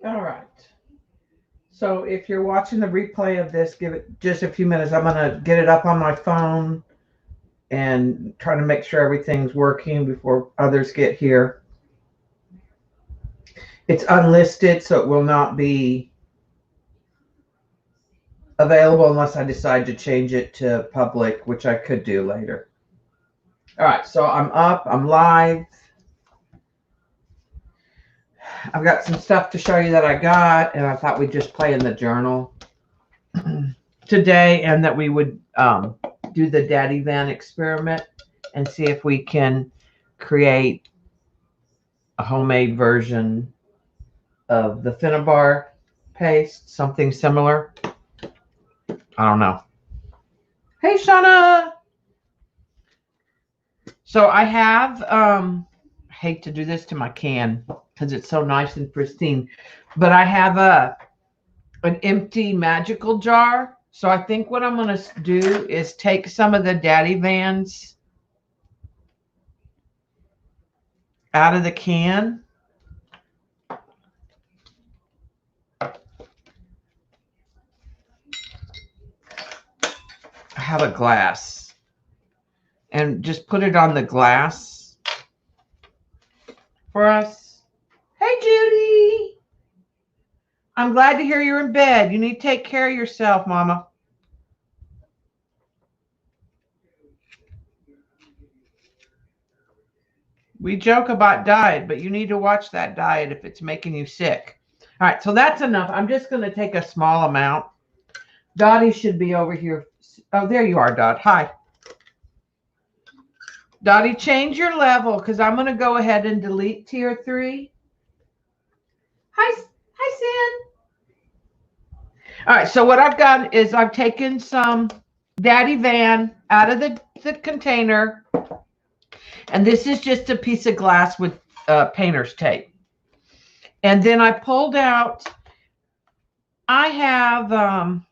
All right. So if you're watching the replay of this, give it just a few minutes. I'm going to get it up on my phone and try to make sure everything's working before others get here. It's unlisted, so it will not be available unless I decide to change it to public, which I could do later. All right, so I'm up, I'm live. I've got some stuff to show you that I got, and I thought we'd just play in the journal today, and that we would do the Daddy Van experiment and see if we can create a homemade version of the Finnabar paste, something similar. I don't know. Hey, Shauna. So I have, I hate to do this to my can because it's so nice and pristine, but I have an empty magical jar. So I think what I'm going to do is take some of the Daddy Vans out of the can. I have a glass, and just put it on the glass for us. Hey, Judy. I'm glad to hear you're in bed. You need to take care of yourself, Mama. We joke about diet, but you need to watch that diet if it's making you sick. All right, so that's enough. I'm just going to take a small amount. Dottie should be over here. Oh, there you are, Dot. Hi. Dottie, change your level because I'm going to go ahead and delete tier 3. Hi, Sin. All right, so what I've done is I've taken some Daddy Van out of the container, and this is just a piece of glass with painter's tape. And then I pulled out, I have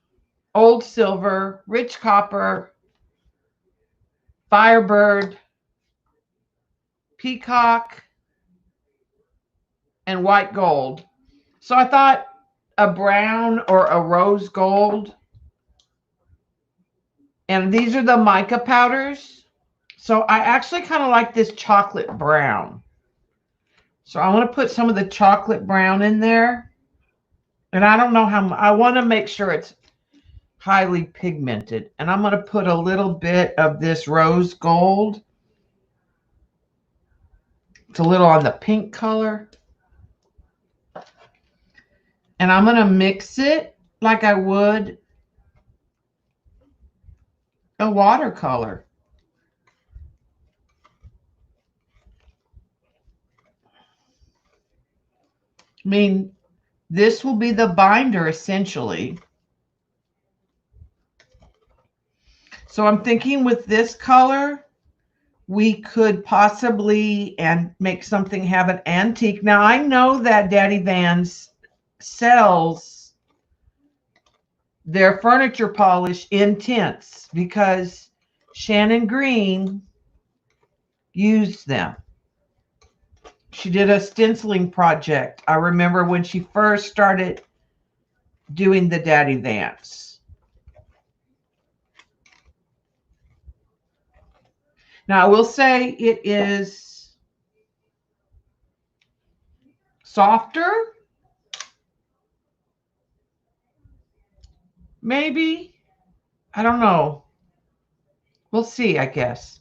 old silver, rich copper, Firebird, peacock, and white gold. So I thought a brown or a rose gold. And these are the mica powders. So I actually kind of like this chocolate brown. So I want to put some of the chocolate brown in there. And I don't know how, I want to make sure it's highly pigmented. And I'm going to put a little bit of this rose gold. It's a little on the pink color. And I'm going to mix it like I would a watercolor. I mean, this will be the binder essentially. So I'm thinking with this color, we could possibly and make something have an antique. Now I know that Daddy Vans sells their furniture polish in tints because Shannon Green used them. She did a stenciling project. I remember when she first started doing the Daddy Vans. Now I will say it is softer. Maybe. I don't know. We'll see, I guess.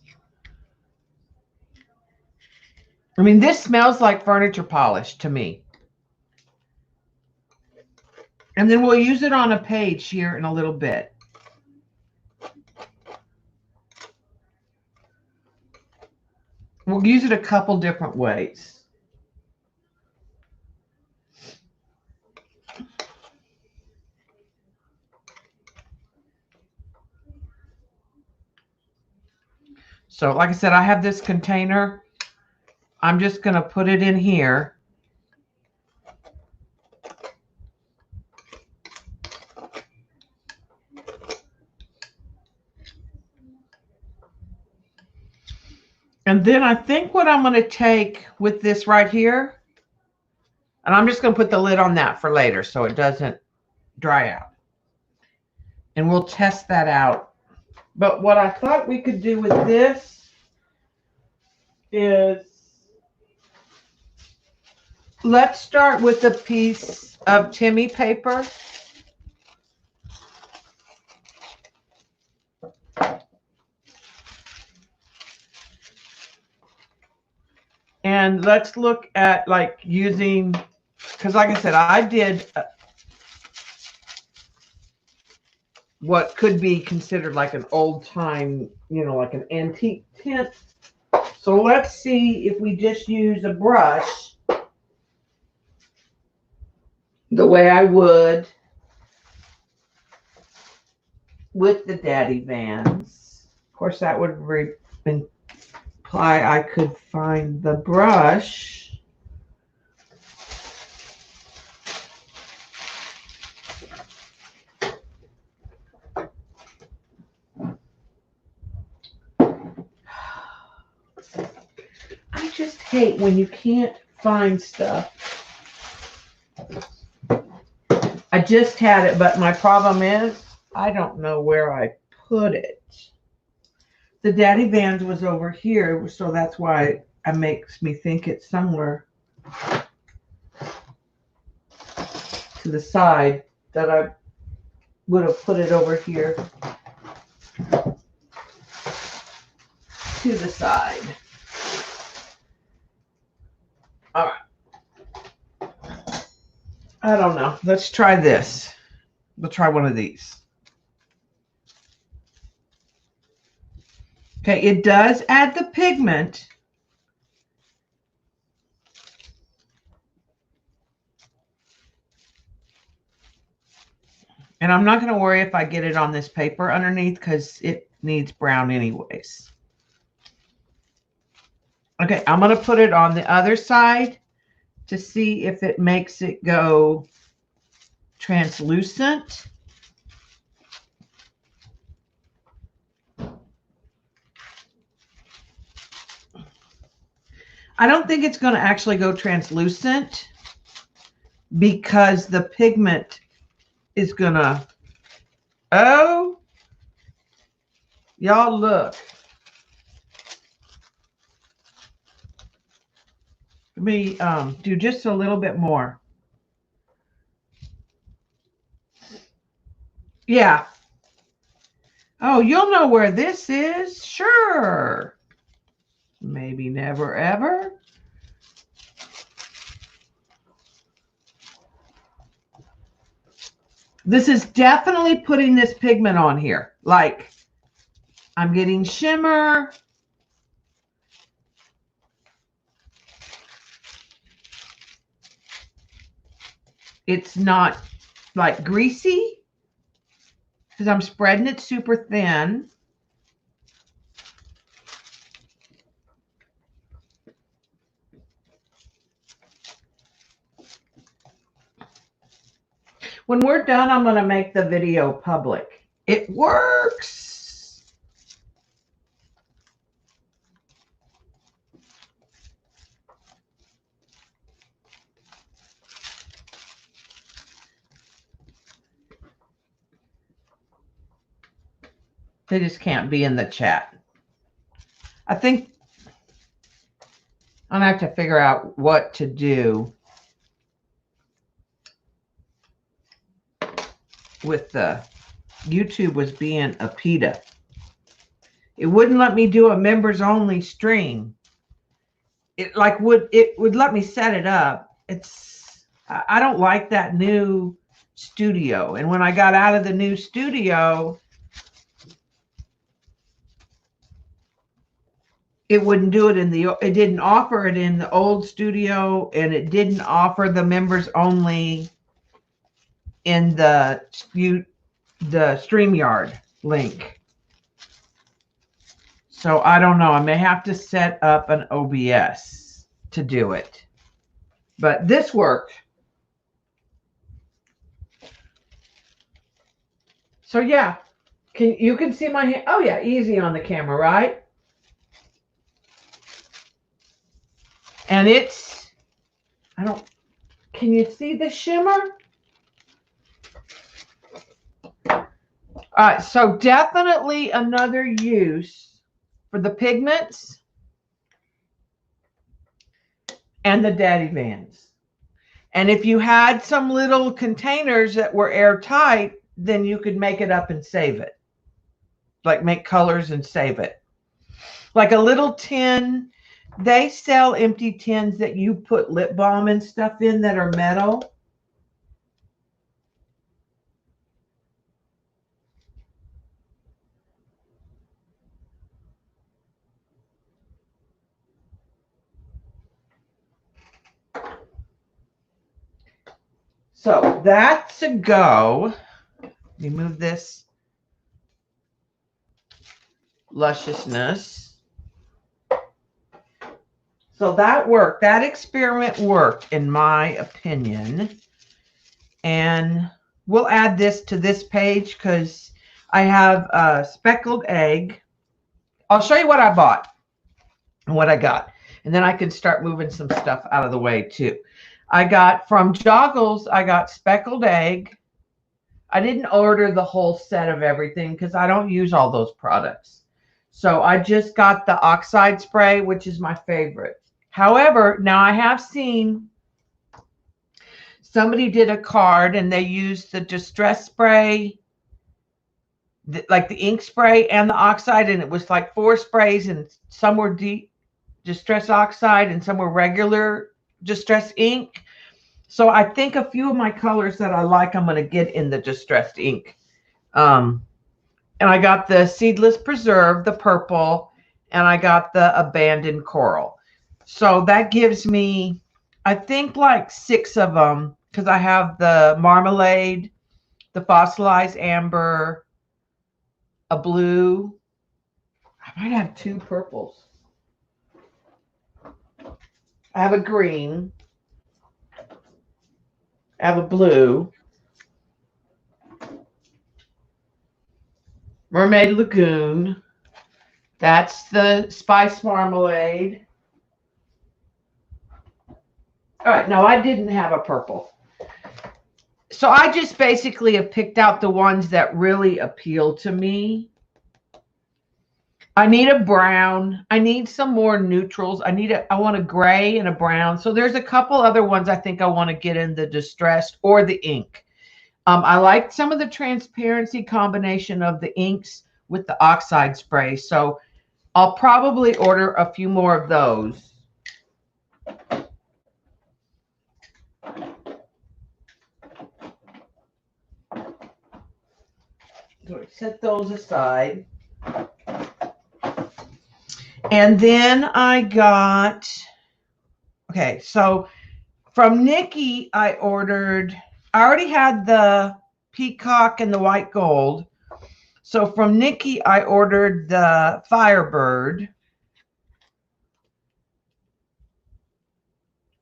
I mean, this smells like furniture polish to me. And then we'll use it on a page here in a little bit. We'll use it a couple different ways. So like I said, I have this container. I'm just going to put it in here. And then I think what I'm going to take with this right here And I'm just going to put the lid on that for later so it doesn't dry out. And we'll test that out. But what I thought we could do with this is, let's start with a piece of Timmy paper. And let's look at like using, because like I said, I did what could be considered like an old time, you know, like an antique tint. So let's see if we just use a brush the way I would with the Daddy Vans. Of course, that would imply I could find the brush. I just hate when you can't find stuff. I just had it, but my problem is I don't know where I put it. The Daddy Vans was over here, so that's why it makes me think it's somewhere to the side that I would have put it over here to the side. All right. I don't know. Let's try this. We'll try one of these. Okay, it does add the pigment. And I'm not going to worry if I get it on this paper underneath because it needs brown anyways. Okay, I'm going to put it on the other side to see if it makes it go translucent. I don't think it's going to actually go translucent because the pigment is going to, oh, y'all look. Let me do just a little bit more. Yeah. Oh, you'll know where this is. Sure. Maybe never ever. This is definitely putting this pigment on here. Like, I'm getting shimmer. It's not like greasy because I'm spreading it super thin. When we're done, I'm going to make the video public. It works. They just can't be in the chat. I think I'm going to have to figure out what to do with the YouTube was being a PETA. It wouldn't let me do a members only stream. It would let me set it up. I don't like that new studio. And when I got out of the new studio, it wouldn't do it it didn't offer it in the old studio, and it didn't offer the members only in the StreamYard link. So I don't know. I may have to set up an OBS to do it. But this worked. So yeah, you can see my hand. Oh yeah, easy on the camera, right? And it's, Can you see the shimmer? All right, so definitely another use for the pigments and the Daddy Vans. And if you had some little containers that were airtight, then you could make it up and save it. Like make colors and save it. Like a little tin. They sell empty tins that you put lip balm and stuff in that are metal. So that's a go. Let me move this lusciousness. So that worked. That experiment worked, in my opinion. And we'll add this to this page because I have a speckled egg. I'll show you what I bought and what I got. And then I can start moving some stuff out of the way too. I got from Joggles, I got speckled egg. I didn't order the whole set of everything because I don't use all those products. So I just got the oxide spray, which is my favorite. However, now I have seen somebody did a card and they used the distress spray, like the ink spray and the oxide, and it was like 4 sprays, and some were deep distress oxide and some were regular distress ink. So I think a few of my colors that I like, I'm going to get in the distressed ink. And I got the Seedless Preserve, the purple, and I got the Abandoned Coral. So that gives me, I think, like 6 of them, because I have the Marmalade, the Fossilized Amber, a blue. I might have 2 purples. I have a green. I have a blue. Mermaid Lagoon. That's the Spice Marmalade. All right, no, I didn't have a purple. So I just basically have picked out the ones that really appeal to me. I need a brown. I need some more neutrals. I want a gray and a brown. So there's a couple other ones I think I want to get in the distressed or the ink. I like some of the transparency combination of the inks with the oxide spray. So I'll probably order a few more of those. So set those aside. And then I got, okay, so from Nikki, I already had the peacock and the white gold. So from Nikki, I ordered the Firebird,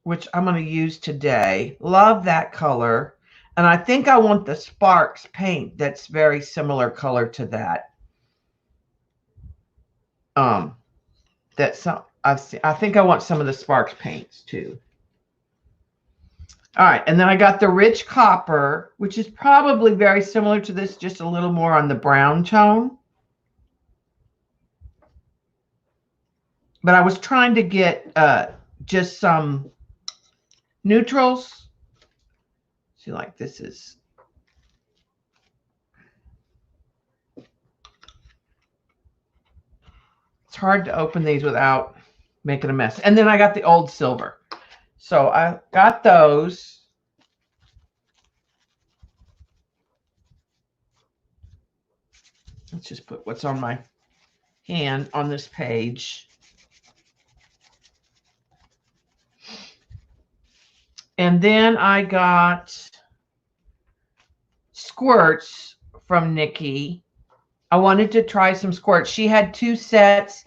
which I'm going to use today. Love that color. And I think I want the Sparks paint that's very similar color to that. I think I want some of the Sparks paints too. All right, and then I got the Rich Copper, which is probably very similar to this, just a little more on the brown tone. But I was trying to get just some neutrals. See, like this is. It's hard to open these without making a mess. And then I got the old silver. So I got those. Let's just put what's on my hand on this page. And then I got squirts from Nikki. I wanted to try some squirts. She had 2 sets.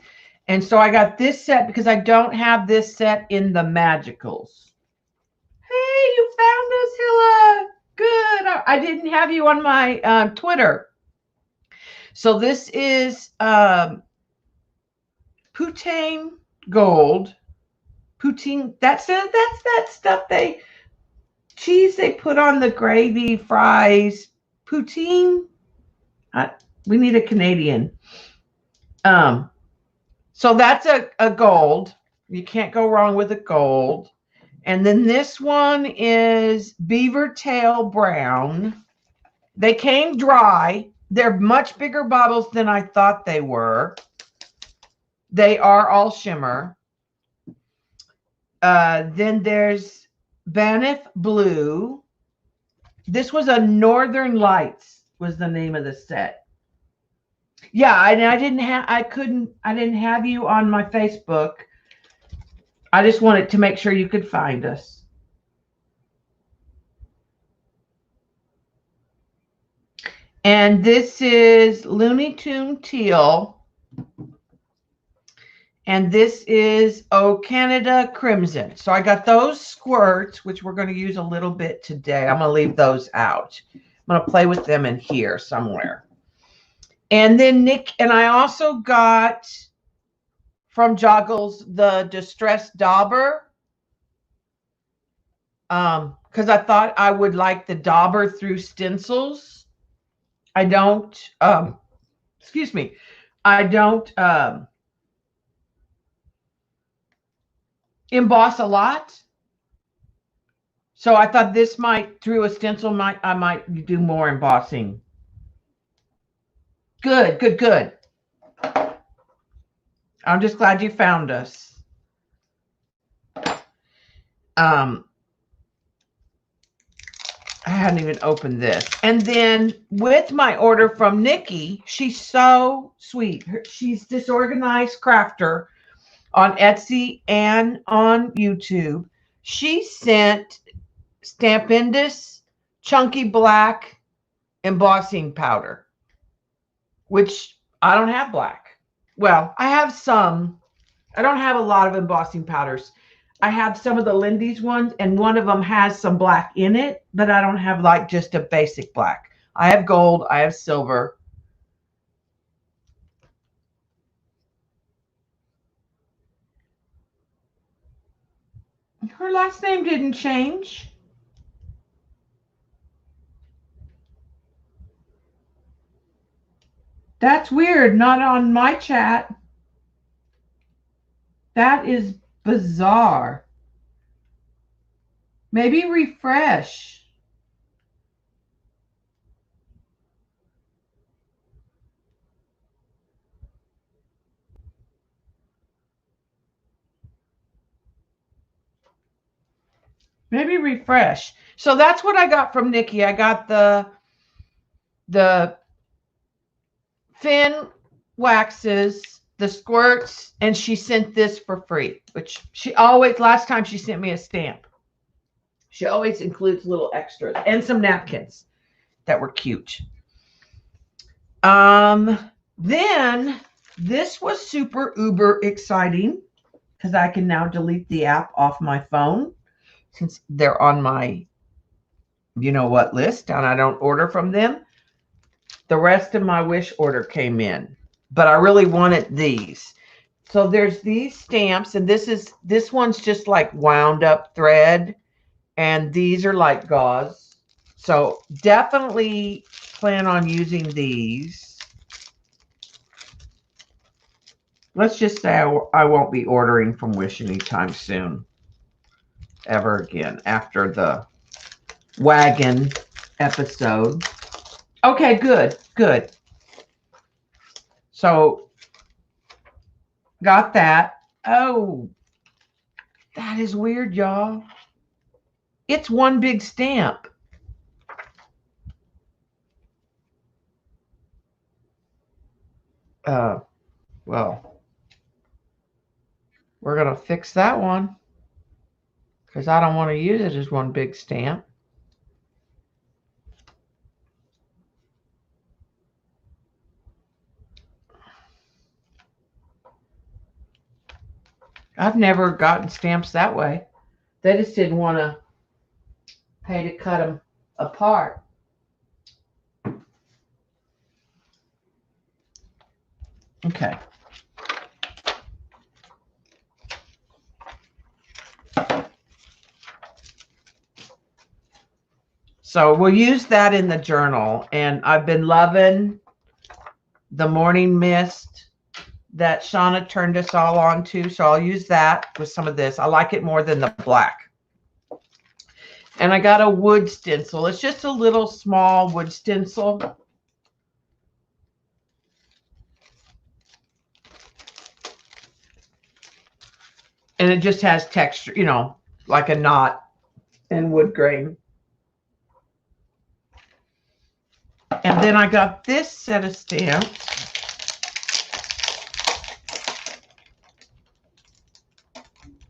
And so I got this set because I don't have this set in the Magicals. Hey, you found us, Hilla. Good. I didn't have you on my Twitter. So this is Poutine Gold. Poutine, that's that stuff they cheese they put on the gravy, fries, poutine. We need a Canadian. So that's a gold. You can't go wrong with a gold. And then this one is beaver tail brown. They came dry. They're much bigger bottles than I thought they were. They are all shimmer. Then there's Banff Blue. This was a Northern Lights was the name of the set. Yeah, and I didn't have you on my Facebook. I just wanted to make sure you could find us. And this is Looney Tune Teal. And this is Oh Canada Crimson. So I got those squirts, which we're going to use a little bit today. I'm going to leave those out. I'm going to play with them in here somewhere. And then I also got from Joggles the Distressed Dauber. Because I thought I would like the dauber through stencils. I don't, excuse me, I don't emboss a lot. So I thought this might, through a stencil, I might do more embossing. Good, good, good. I'm just glad you found us. I hadn't even opened this. And then with my order from Nikki, she's so sweet. She's Disorganized Crafter on Etsy and on YouTube. She sent Stampendous Chunky Black embossing powder, which I don't have black. Well, I have some. I don't have a lot of embossing powders. I have some of the Lindy's ones, and one of them has some black in it, but I don't have like just a basic black. I have gold. I have silver. Her last name didn't change. That's weird. Not on my chat. That is bizarre. Maybe refresh. Maybe refresh. So that's what I got from Nikki. I got the fin waxes, the squirts, and she sent this for free, which she always, last time she sent me a stamp. She always includes little extras and some napkins that were cute. Then this was super uber exciting because I can now delete the app off my phone since they're on my you know what list and I don't order from them. The rest of my wish order came in, but I really wanted these. So there's these stamps, and this one's just like wound up thread, and these are like gauze. So definitely plan on using these. Let's just say I won't be ordering from Wish anytime soon, ever again, after the wagon episode. Okay, good, good. So, got that. Oh, that is weird, y'all. It's one big stamp. Well, we're going to fix that one because I don't want to use it as one big stamp. I've never gotten stamps that way. They just didn't want to pay to cut them apart. Okay. So we'll use that in the journal. And I've been loving the morning mist that Shauna turned us all on to. So I'll use that with some of this. I like it more than the black. And I got a wood stencil. It's just a little small wood stencil. And it just has texture, you know, like a knot and wood grain. And then I got this set of stamps.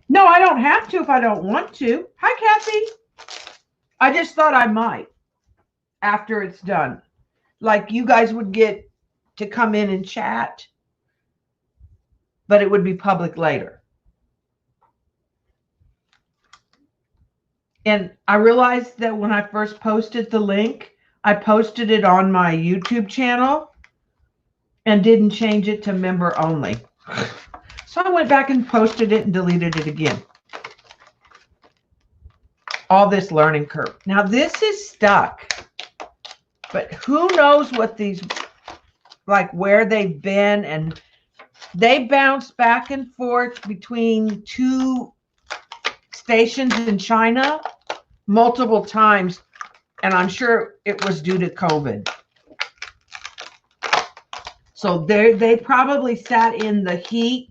No, I don't have to if I don't want to. Hi, Kathy. I just thought I might after it's done. Like you guys would get to come in and chat, but it would be public later. And I realized that when I first posted the link, I posted it on my YouTube channel and didn't change it to member only. So I went back and posted it and deleted it again. All this learning curve. Now this is stuck, but who knows what these, like where they've been, and they bounce back and forth between two stations in China multiple times, and I'm sure it was due to COVID. So they probably sat in the heat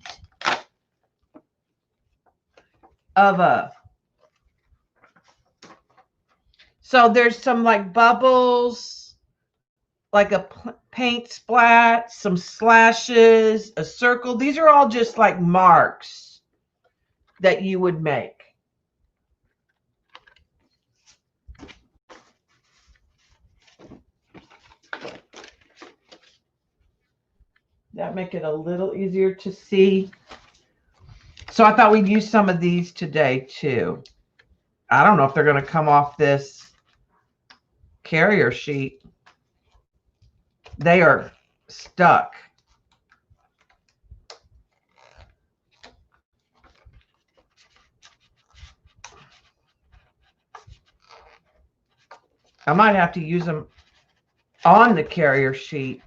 of a, so there's some like bubbles, like a paint splat, some slashes, a circle. These are all just like marks that you would make. That make it a little easier to see. So I thought we'd use some of these today too. I don't know if they're going to come off this carrier sheet. They are stuck. I might have to use them on the carrier sheet.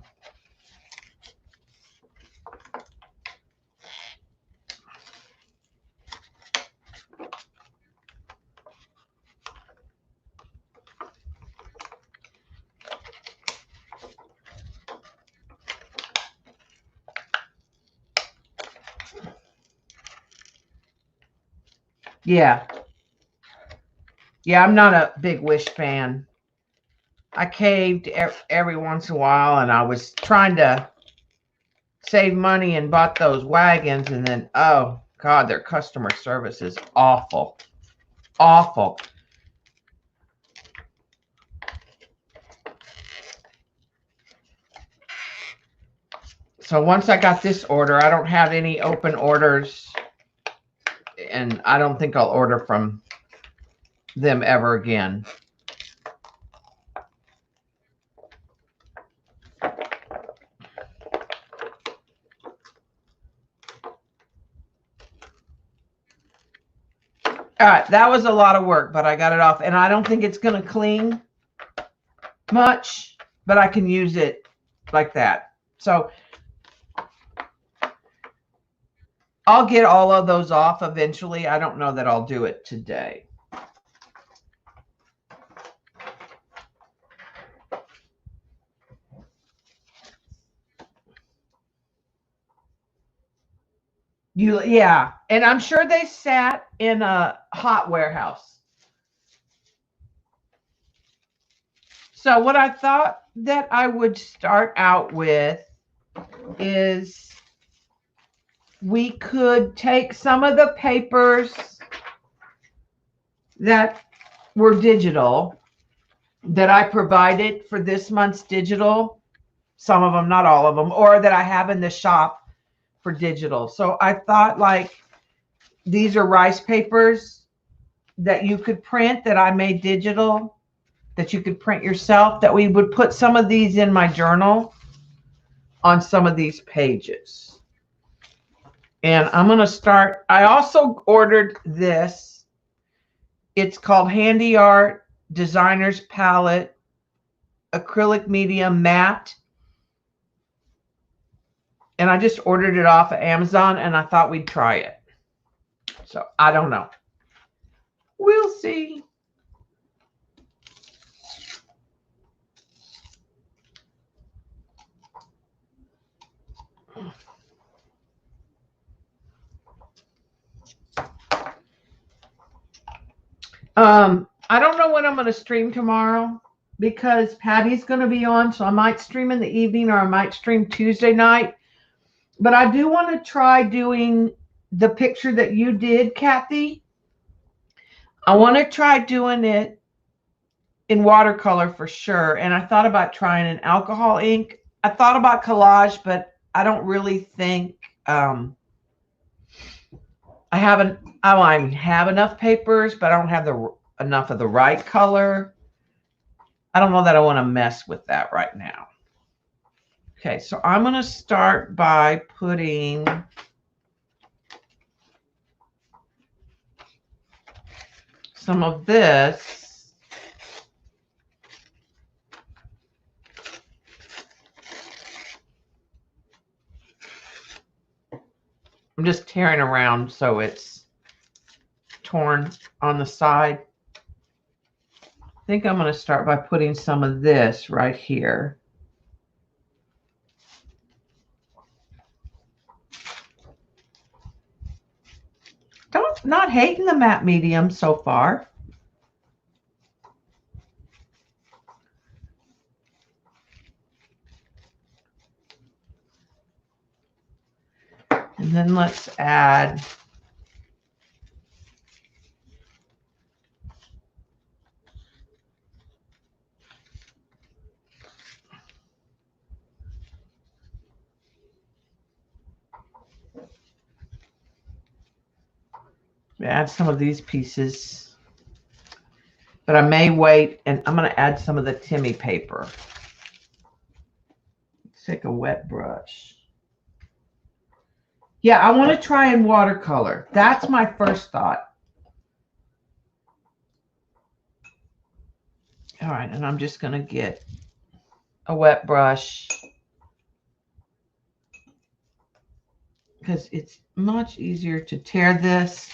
Yeah. Yeah, I'm not a big Wish fan. I caved every once in a while, and I was trying to save money and bought those wagons, and then, oh, God, their customer service is awful. Awful. So once I got this order, I don't have any open orders, and I don't think I'll order from them ever again. All right, that was a lot of work, but I got it off, and I don't think it's going to cling much, but I can use it like that. So I'll get all of those off eventually. I don't know that I'll do it today. Yeah, and I'm sure they sat in a hot warehouse. So what I thought that I would start out with is we could take some of the papers that were digital that I provided for this month's digital, some of them, not all of them, or that I have in the shop for digital. So I thought, like, these are rice papers that you could print that I made digital, that you could print yourself, that we would put some of these in my journal on some of these pages. And I'm going to start. I also ordered this. It's called Handy Art Designer's Palette Acrylic Medium Matte. And I just ordered it off of Amazon, and I thought we'd try it. So I don't know. We'll see. I don't know when I'm going to stream tomorrow because Patty's going to be on, so I might stream in the evening or I might stream Tuesday night. But I do want to try doing the picture that you did, Kathy. I want to try doing it in watercolor for sure. And I thought about trying an alcohol ink. I thought about collage, but I don't really think I have enough papers, but I don't have enough of the right color. I don't know that I want to mess with that right now. Okay, so I'm going to start by putting some of this I'm just tearing around so it's torn on the side. I think I'm going to start by putting some of this right here. Not hating the matte medium so far. And then let's add some of these pieces, but I may wait, and I'm going to add some of the Timmy paper. Let's take a wet brush. Yeah, I want to try in watercolor. That's my first thought. All right, and I'm just going to get a wet brush because it's much easier to tear this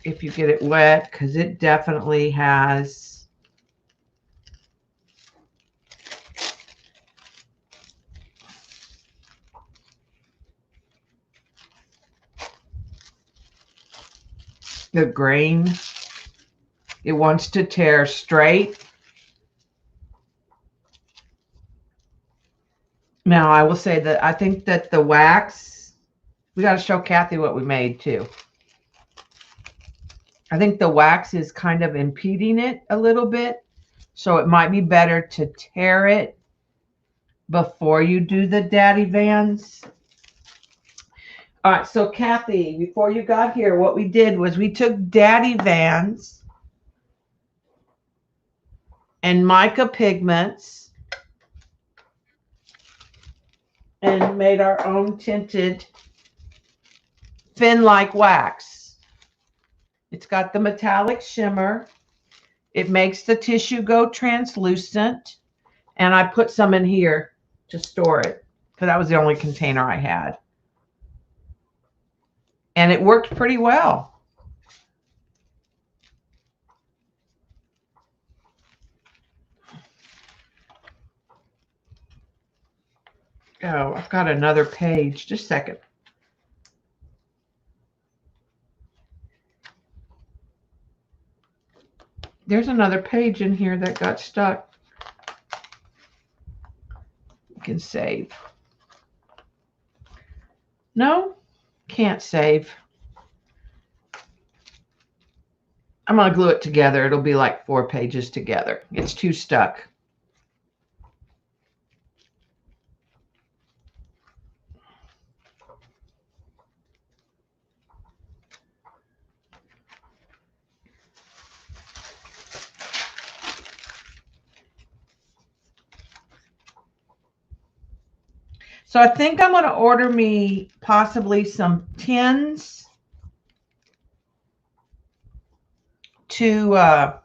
if you get it wet, because it definitely has the grain. It wants to tear straight. Now, I will say that I think that the wax, we got to show Kathy what we made too. I think the wax is kind of impeding it a little bit. So it might be better to tear it before you do the Daddy Vans. All right, so Kathy, before you got here, what we did was we took Daddy Vans and mica pigments and made our own tinted fin-like wax. It's got the metallic shimmer. It makes the tissue go translucent. And I put some in here to store it because that was the only container I had. And it worked pretty well. Oh, I've got another page. Just a second. There's another page in here that got stuck. You can save. No, can't save. I'm going to glue it together. It'll be like 4 pages together. It's too stuck. So I think I'm going to order me possibly some tins to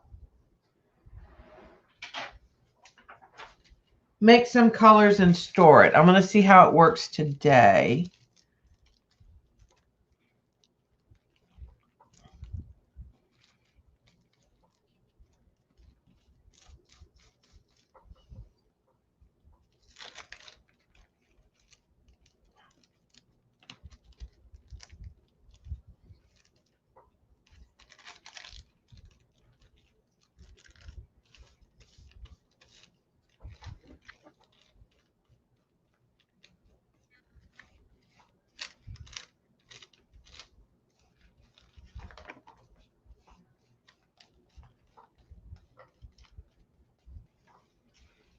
make some colors and store it. I'm going to see how it works today.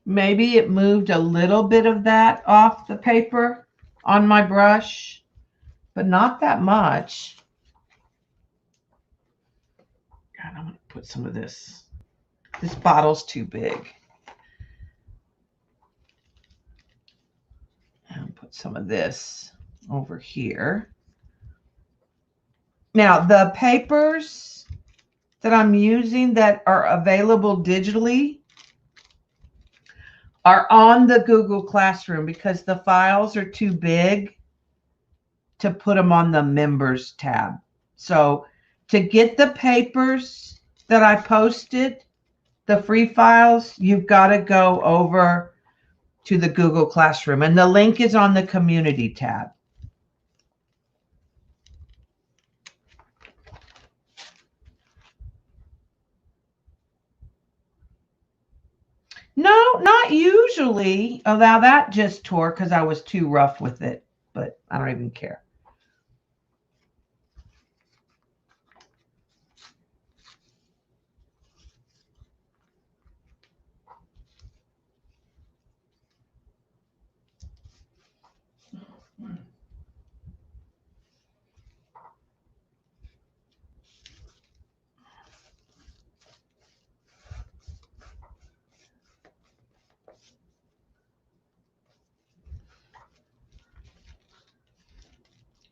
Maybe it moved a little bit of that off the paper on my brush, but not that much. God, I'm going to put some of this. This bottle's too big. And put some of this over here. Now, the papers that I'm using that are available digitally are on the Google Classroom because the files are too big to put them on the members tab. So to get the papers that I posted, the free files, you've got to go over to the Google Classroom, and the link is on the community tab. No, not usually. Oh, now that just tore because I was too rough with it, but I don't even care.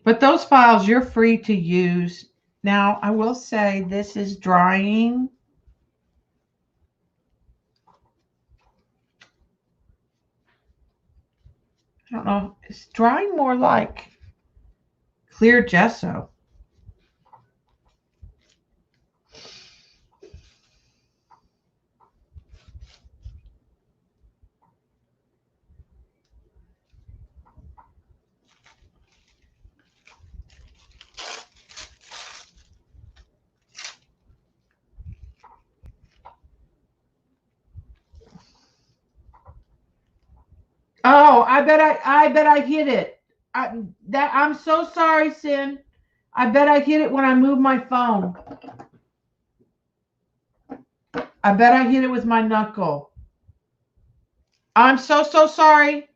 But those files you're free to use. Now, I will say this is drying. I don't know. It's drying more like clear gesso. Oh, I bet I hit it. I'm so sorry, Sin. I bet I hit it when I moved my phone. I bet I hit it with my knuckle. I'm so sorry.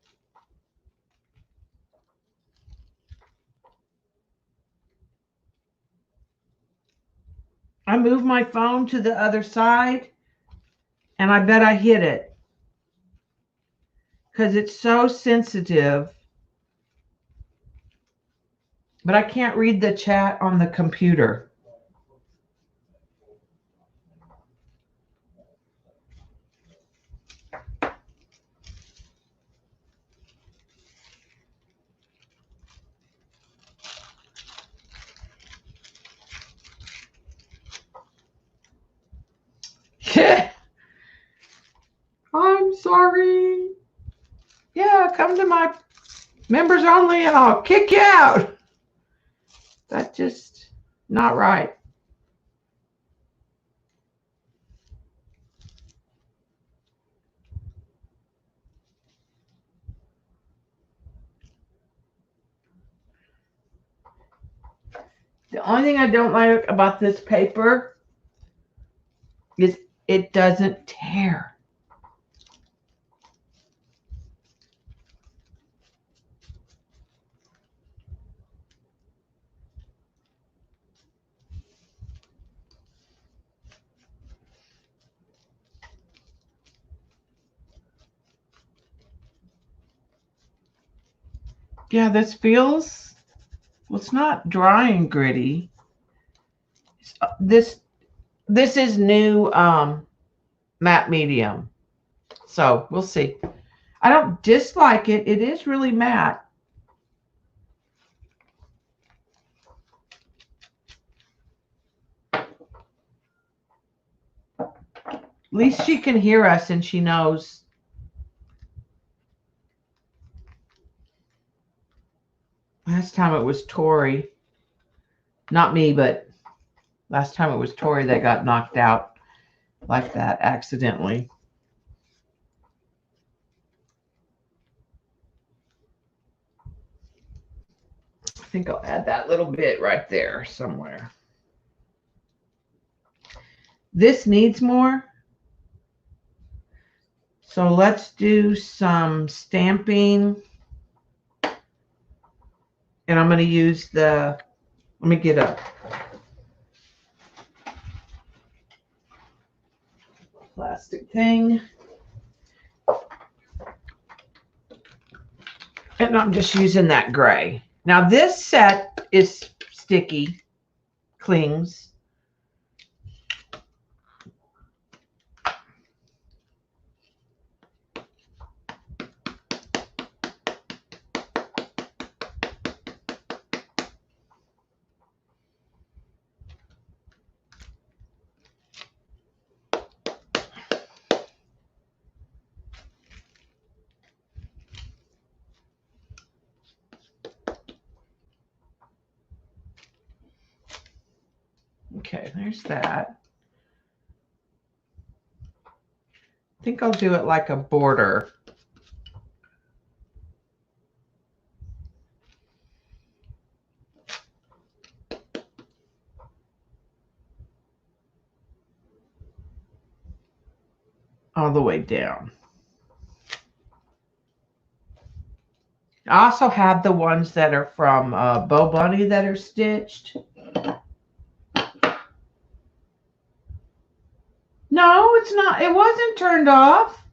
I moved my phone to the other side, and I bet I hit it because it's so sensitive. But I can't read the chat on the computer. I'm sorry. Yeah, come to my members only and I'll kick you out. That's just not right. The only thing I don't like about this paper is it doesn't tear. Yeah, this feels, well, it's not dry and gritty. This This is new matte medium. So we'll see. I don't dislike it. It is really matte. At least she can hear us and she knows. Last time it was Tori. Not me, but last time it was Tori that got knocked out like that accidentally. I think I'll add that little bit right there somewhere. This needs more. So let's do some stamping. And I'm going to use the, let me get a plastic thing. And I'm just using that gray. Now this set is sticky, clings. Okay, there's that. I think I'll do it like a border. All the way down. I also have the ones that are from Bo Bunny that are stitched. No, it's not. It wasn't turned off.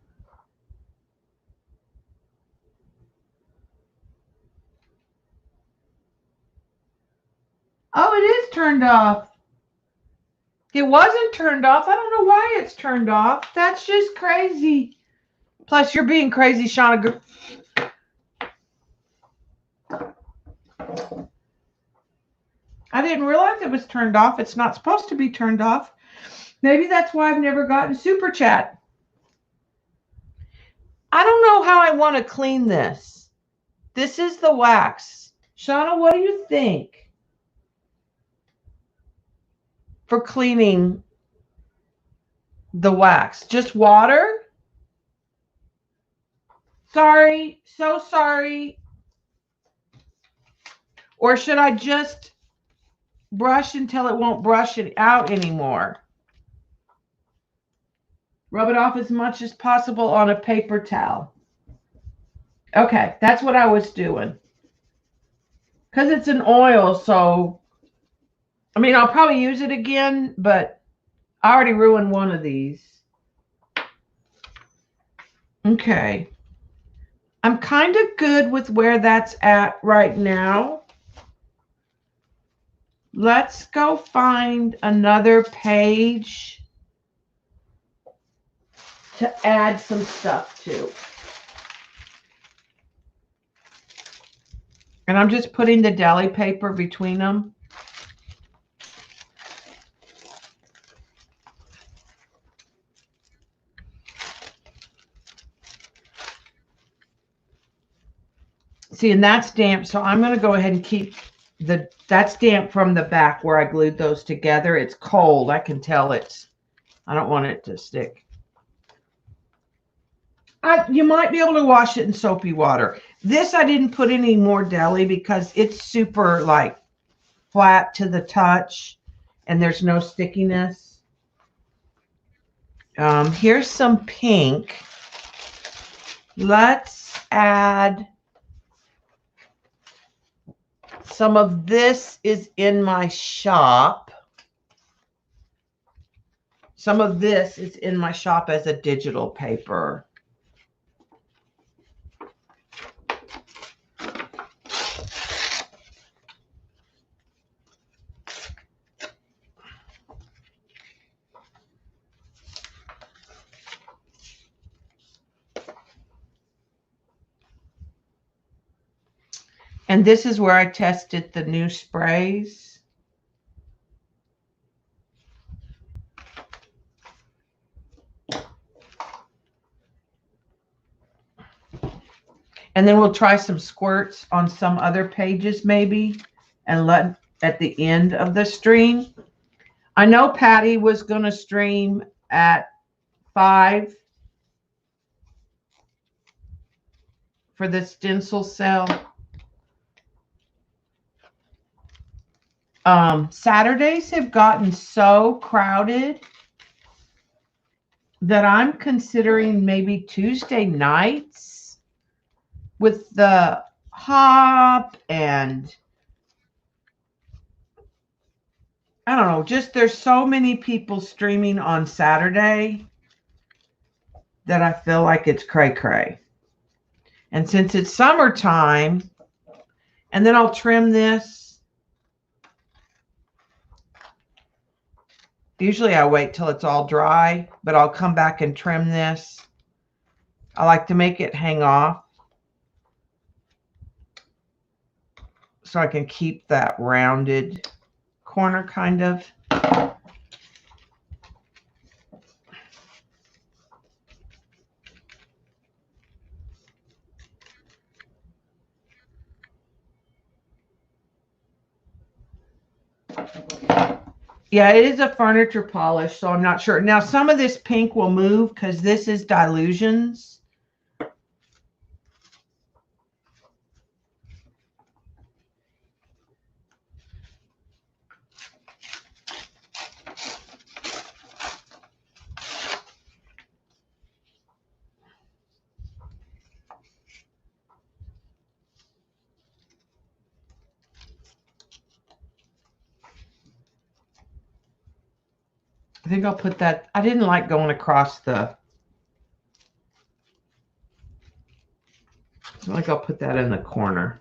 Oh, it is turned off. It wasn't turned off. I don't know why it's turned off. That's just crazy. Plus, you're being crazy, Shauna. I didn't realize it was turned off. It's not supposed to be turned off. Maybe that's why I've never gotten super chat. I don't know how I want to clean this. This is the wax. Shauna, what do you think for cleaning the wax? Just water? Sorry, so sorry. Or should I just brush until it won't brush it out anymore? Rub it off as much as possible on a paper towel. Okay, that's what I was doing. Because it's an oil, so, I mean, I'll probably use it again, but I already ruined one of these. Okay. I'm kind of good with where that's at right now. Let's go find another page to add some stuff to. And I'm just putting the deli paper between them. See, and that's damp, so I'm going to go ahead and keep that's damp from the back where I glued those together. It's cold. I can tell I don't want it to stick. You might be able to wash it in soapy water. This I didn't put any more deli because it's super like flat to the touch and there's no stickiness. Here's some pink. Let's add some of this is in my shop. Some of this is in my shop as a digital paper. And this is where I tested the new sprays. And then we'll try some squirts on some other pages maybe, and let at the end of the stream. I know Patty was going to stream at 5 for the stencil sale. Saturdays have gotten so crowded that I'm considering maybe Tuesday nights with the hop, and I don't know, just there's so many people streaming on Saturday that I feel like it's cray-cray. And since it's summertime, and then I'll trim this. Usually I wait till it's all dry, but I'll come back and trim this. I like to make it hang off so I can keep that rounded corner kind of. Yeah, it is a furniture polish, so I'm not sure. Now, some of this pink will move because this is Dilutions. I think I'll put that. I didn't like going across the. I think I'll put that in the corner.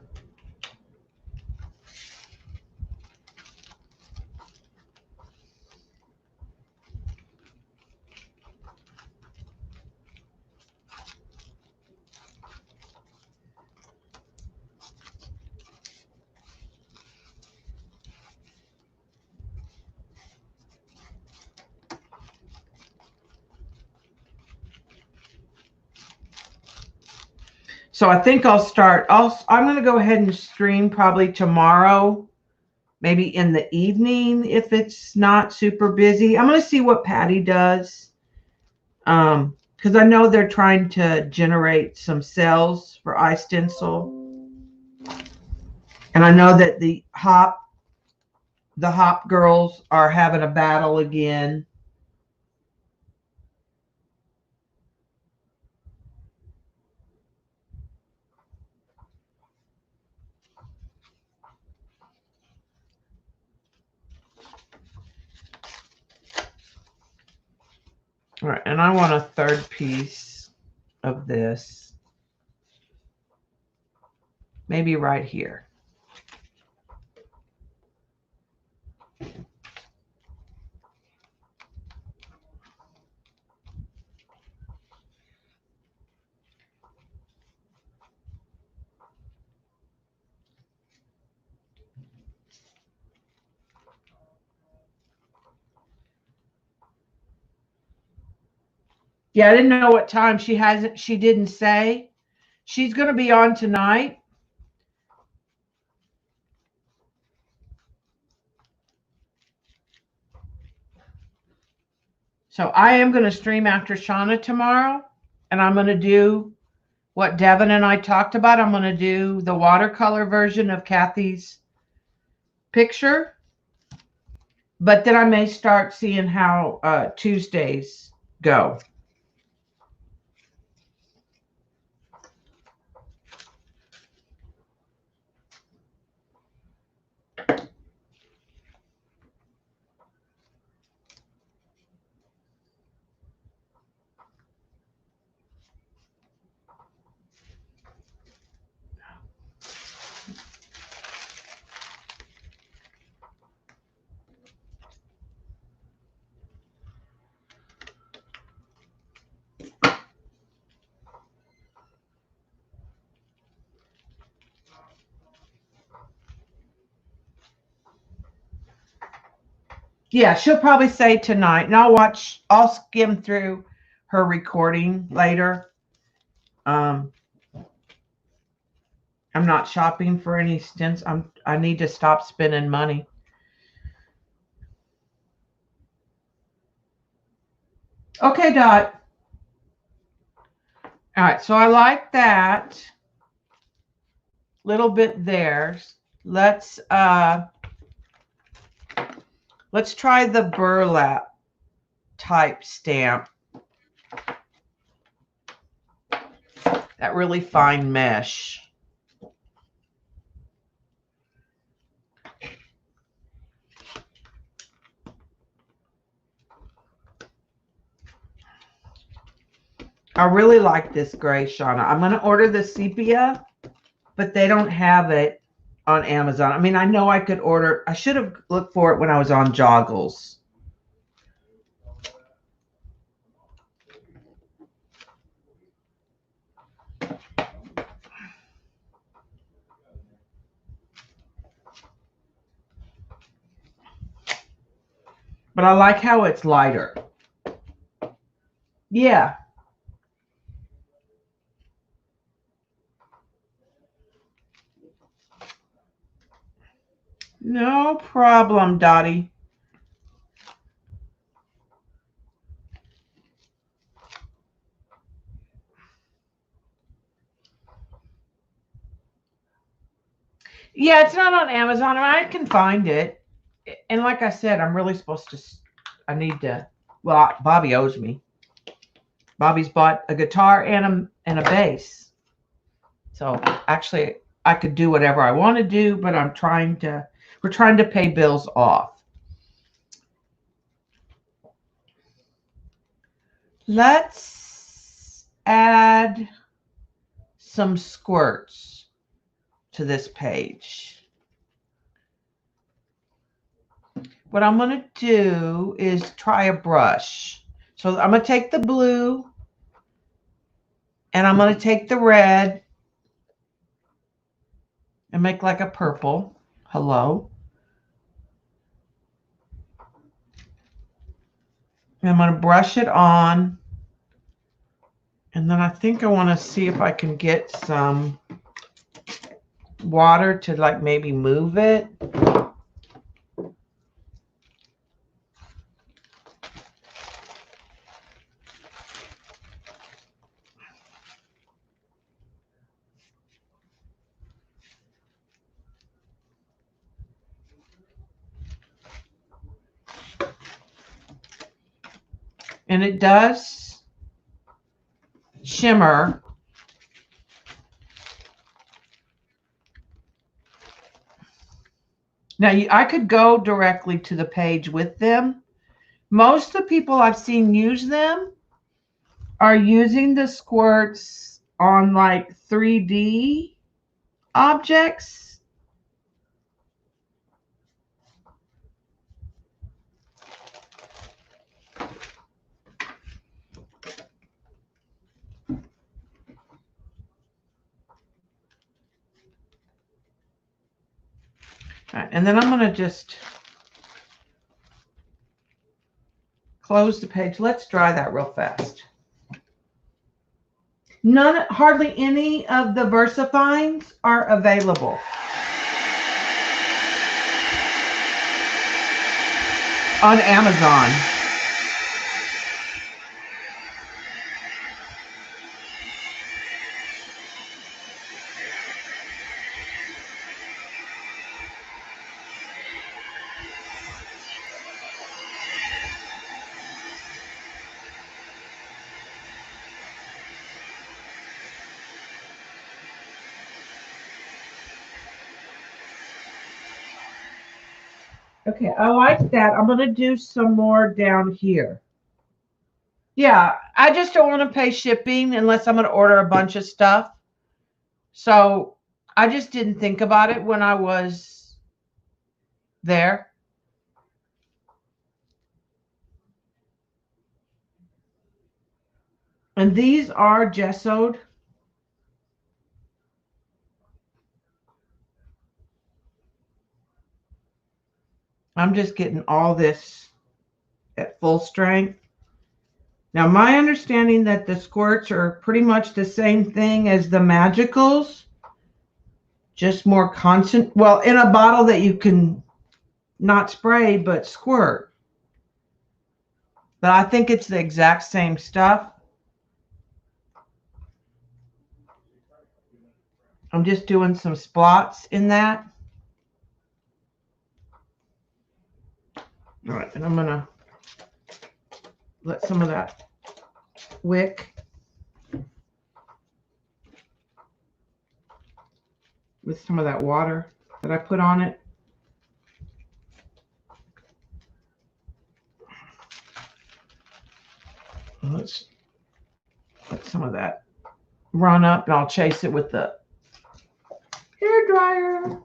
So I think I'll start. I'm going to go ahead and stream probably tomorrow, maybe in the evening if it's not super busy. I'm going to see what Patty does, because I know they're trying to generate some sales for iStencil, and I know that the hop girls are having a battle again. All right, and I want a third piece of this, maybe right here. Yeah, I didn't know what time. She didn't say. She's going to be on tonight. So I am going to stream after Shauna tomorrow, and I'm going to do what Devin and I talked about. I'm going to do the watercolor version of Kathy's picture, but then I may start seeing how Tuesdays go. Yeah, she'll probably say tonight, and I'll skim through her recording later. I'm not shopping for any stints. I need to stop spending money. Okay, Dot. All right, so I like that little bit there. Let's try the burlap type stamp. That really fine mesh. I really like this gray, Shauna. I'm going to order the sepia, but they don't have it on Amazon. I mean, I know I could order. I should have looked for it when I was on Joggles. But I like how it's lighter. Yeah. No problem, Dottie. Yeah, it's not on Amazon. I can find it. And like I said, I'm really supposed to, I need to, well, Bobby owes me. Bobby's bought a guitar and a bass. So actually, I could do whatever I want to do, but we're trying to pay bills off. Let's add some squirts to this page. What I'm going to do is try a brush. So I'm going to take the blue and I'm going to take the red and make like a purple. Hello. And I'm going to brush it on. And then I think I want to see if I can get some water to like maybe move it. And it does shimmer. Now, I could go directly to the page with them. Most of the people I've seen use them are using the squirts on like 3D objects. All right, and then I'm going to just close the page. Let's dry that real fast. Hardly any of the VersaFines are available on Amazon. Okay, I like that. I'm going to do some more down here. Yeah, I just don't want to pay shipping unless I'm going to order a bunch of stuff. So I just didn't think about it when I was there. And these are gessoed. I'm just getting all this at full strength. Now, my understanding that the squirts are pretty much the same thing as the magicals, just more constant. Well, in a bottle that you can not spray, but squirt. But I think it's the exact same stuff. I'm just doing some splots in that. All right, and I'm going to let some of that wick with some of that water that I put on it. Let's let some of that run up, and I'll chase it with the hair dryer.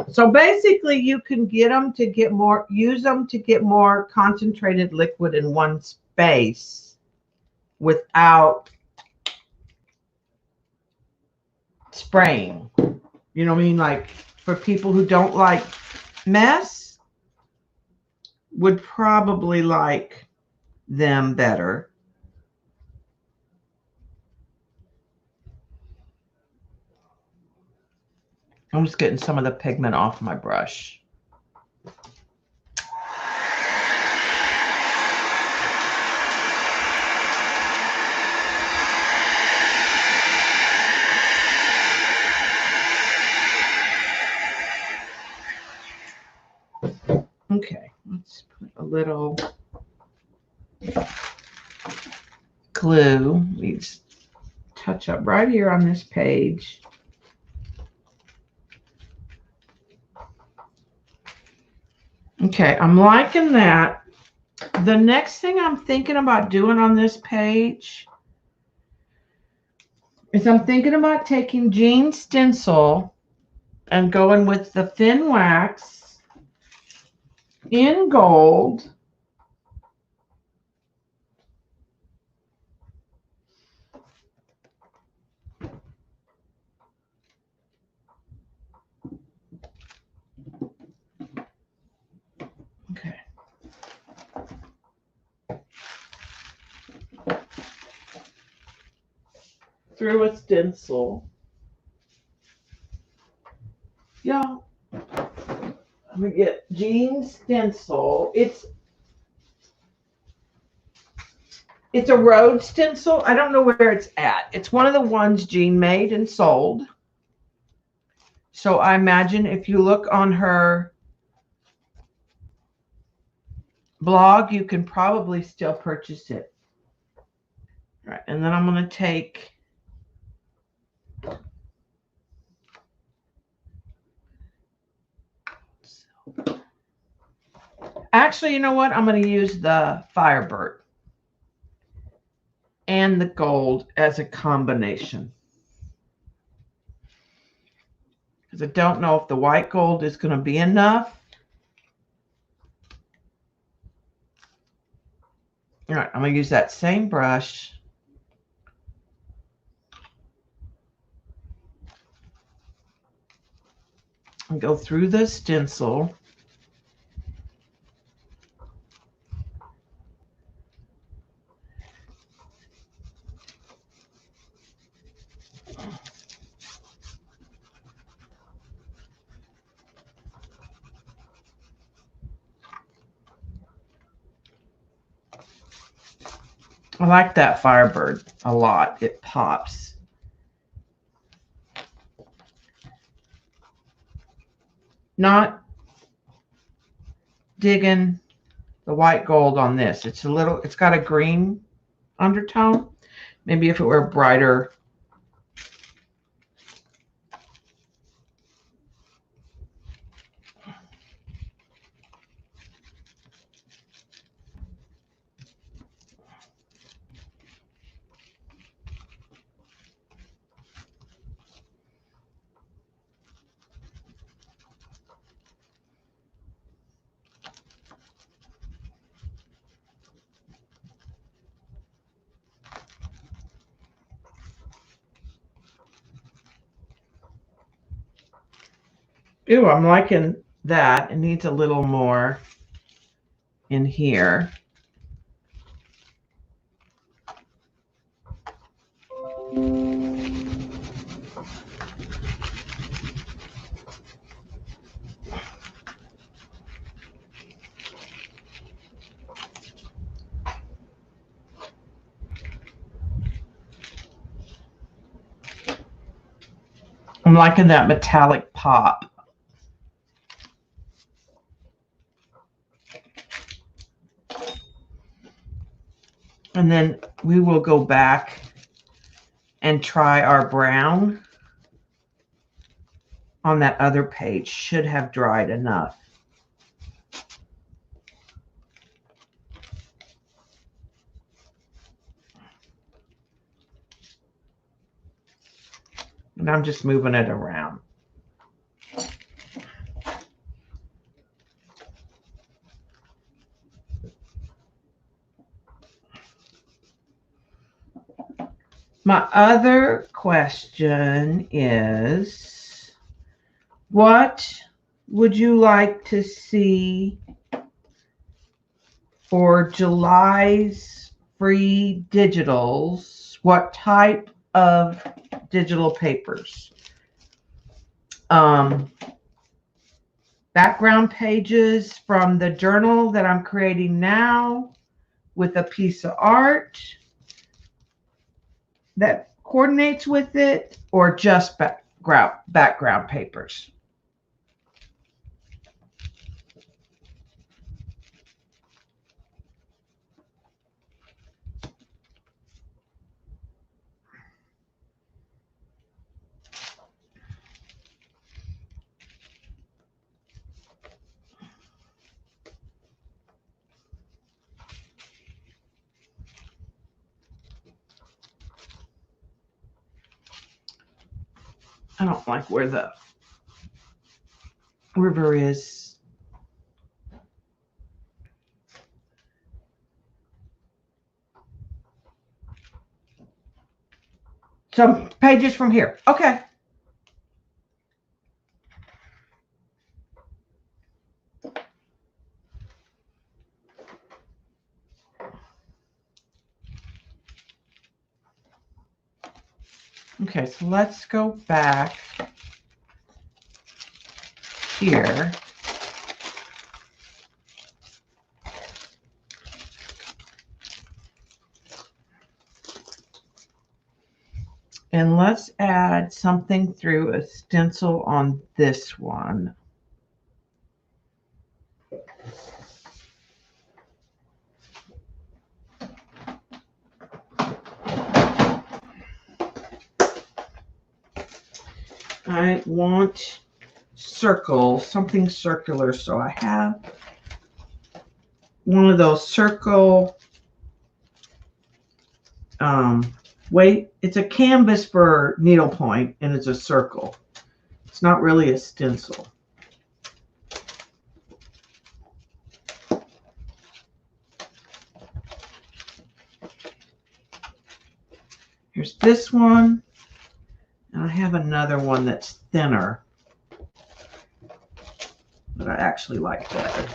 So basically you can get them to get more, use them to get more concentrated liquid in one space without spraying. You know what I mean? Like for people who don't like mess, would probably like them better. I'm just getting some of the pigment off my brush. Okay, let's put a little glue. Let's touch up right here on this page. Okay, I'm liking that. The next thing I'm thinking about doing on this page is I'm thinking about taking Jean Stencil and going with the thin wax in gold. Okay. Through a stencil. Yeah. Let me get Jean Stencil. It's a road stencil. I don't know where it's at. It's one of the ones Jean made and sold. So I imagine if you look on her blog, you can probably still purchase it. All right, and then I'm going to take actually, you know what? I'm going to use the Firebird and the gold as a combination. Because I don't know if the white gold is going to be enough. All right, I'm going to use that same brush. And go through the stencil. I like that Firebird a lot. It pops. Not digging the white gold on this. It's got a green undertone. Maybe if it were brighter. Ooh, I'm liking that. It needs a little more in here. I'm liking that metallic pop. And then we will go back and try our brown on that other page. Should have dried enough. And I'm just moving it around. My other question is, what would you like to see for July's free digitals? What type of digital papers? Background pages from the journal that I'm creating now with a piece of art that coordinates with it, or just background papers? I don't like where the river is. Some pages from here. Okay. Okay, so let's go back here. And let's add something through a stencil on this one. I want circle, something circular. So I have one of those circle, it's a canvas for needlepoint, and it's a circle. It's not really a stencil. Here's this one, and I have another one that's thinner that I actually like better.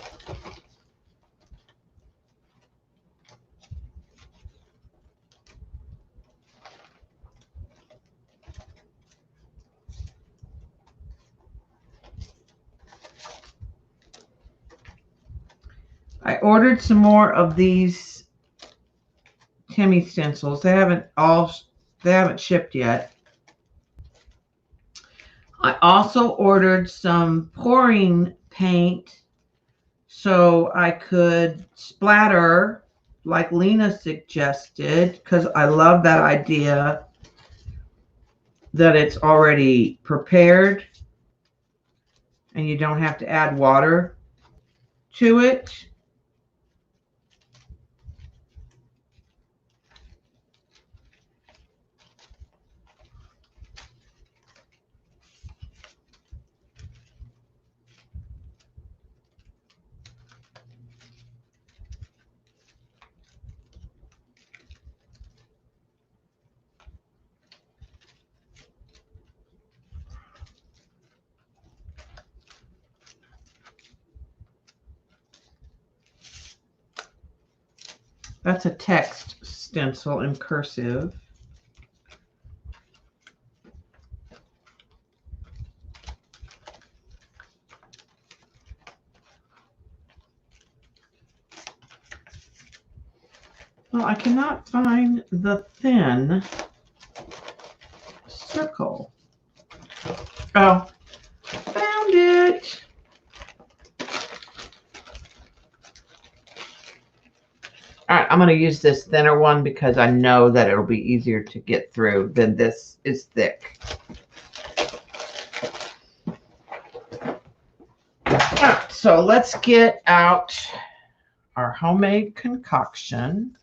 I ordered some more of these Timmy stencils. They haven't shipped yet. I also ordered some pouring paint so I could splatter like Lena suggested, because I love that idea that it's already prepared and you don't have to add water to it. That's a text stencil in cursive. Well, I cannot find the thin circle. Oh, found it. All right, I'm going to use this thinner one because I know that it'll be easier to get through than this is thick. All right, so let's get out our homemade concoction.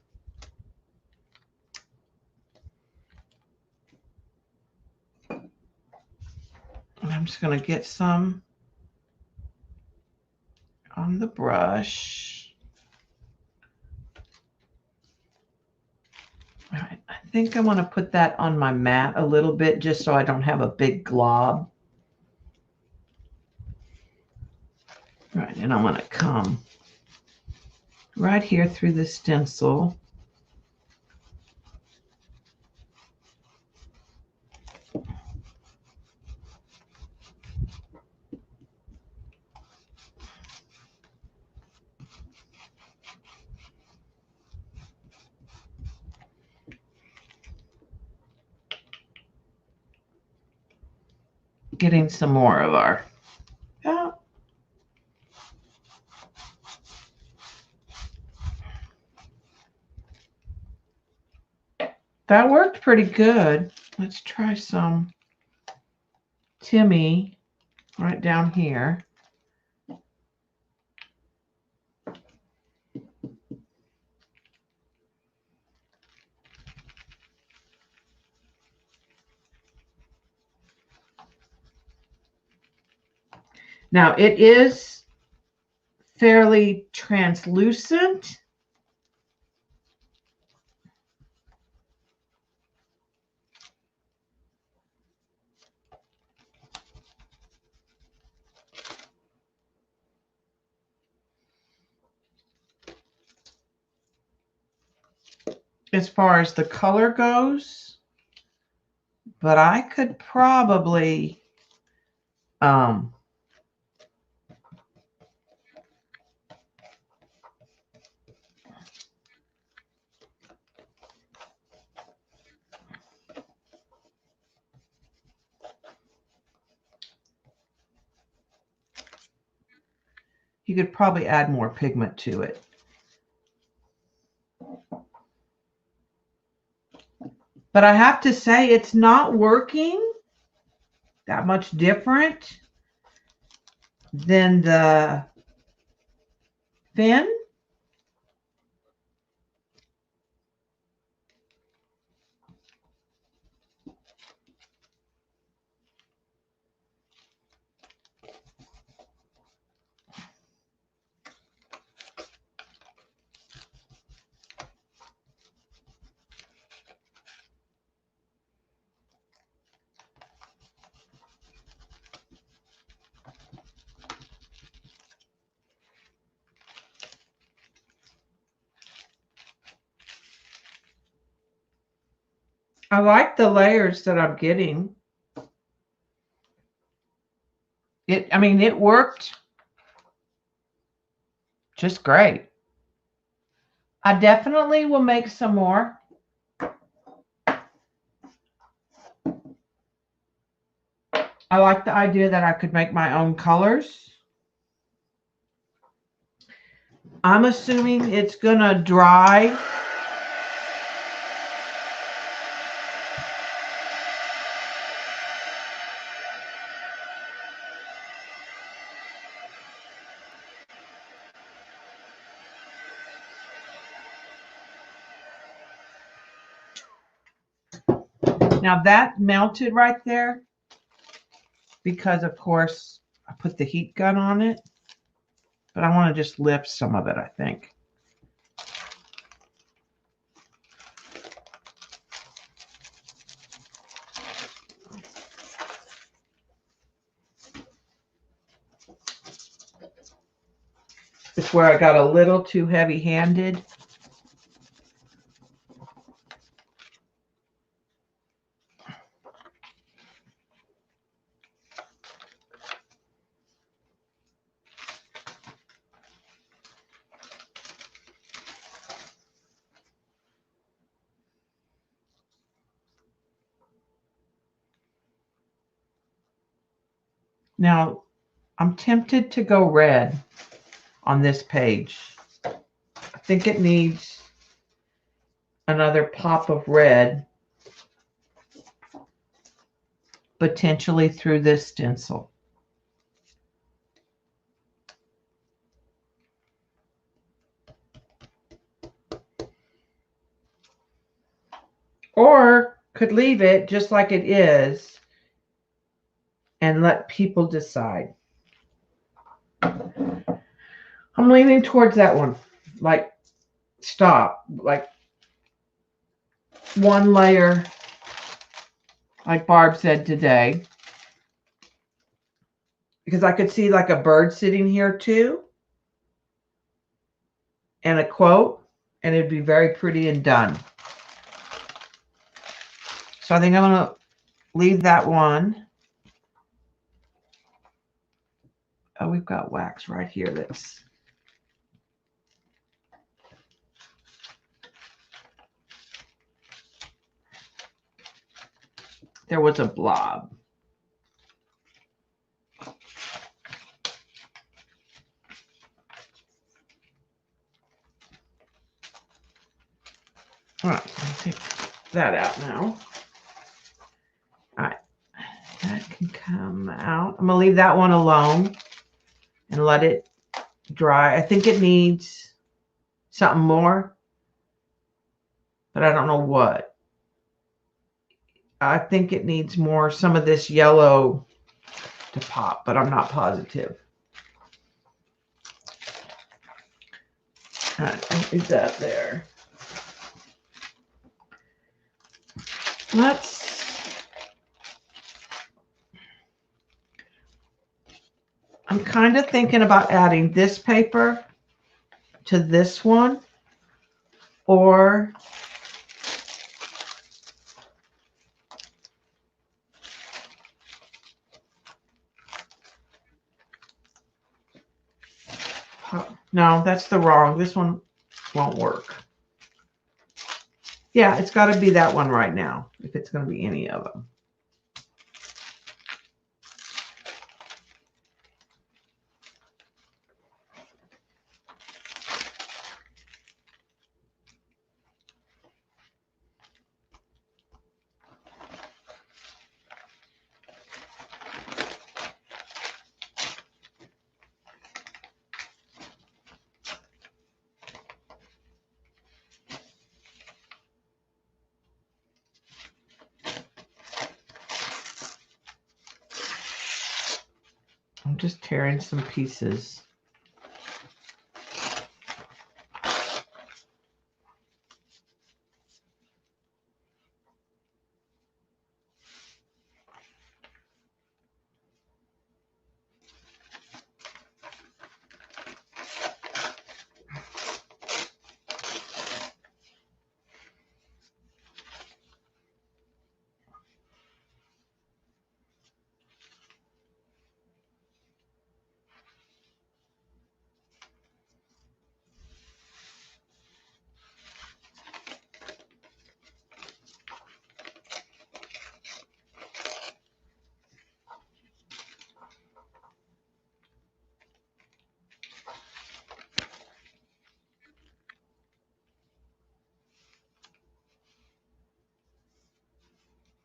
And I'm just going to get some on the brush. All right, I think I want to put that on my mat a little bit just so I don't have a big glob. All right, and I'm going to come right here through the stencil. Getting some more of our, oh. That worked pretty good. Let's try some Timmy right down here. Now it is fairly translucent. As far as the color goes, but I could probably you could probably add more pigment to it. But I have to say it's not working that much different than the thin. I like the layers that I'm getting. I mean, it worked just great. I definitely will make some more. I like the idea that I could make my own colors. I'm assuming it's gonna dry. Now that melted right there because, of course, I put the heat gun on it, but I want to just lift some of it, I think. It's where I got a little too heavy-handed. Now, I'm tempted to go red on this page. I think it needs another pop of red, potentially through this stencil. Or could leave it just like it is and let people decide. I'm leaning towards that one. Like, stop. Like, one layer, like Barb said today. Because I could see like a bird sitting here too. And a quote. And it'd be very pretty and done. So I think I'm going to leave that one. Oh, we've got wax right here. That's there was a blob. All right, I'll take that out now. All right, that can come out. I'm gonna leave that one alone and let it dry. I think it needs something more, but I don't know what. I think it needs more, some of this yellow to pop, but I'm not positive. All right, I'll leave that there. I'm kind of thinking about adding this paper to this one, or no, that's the wrong. This one won't work. Yeah, it's got to be that one right now, if it's going to be any of them. I'm just tearing some pieces.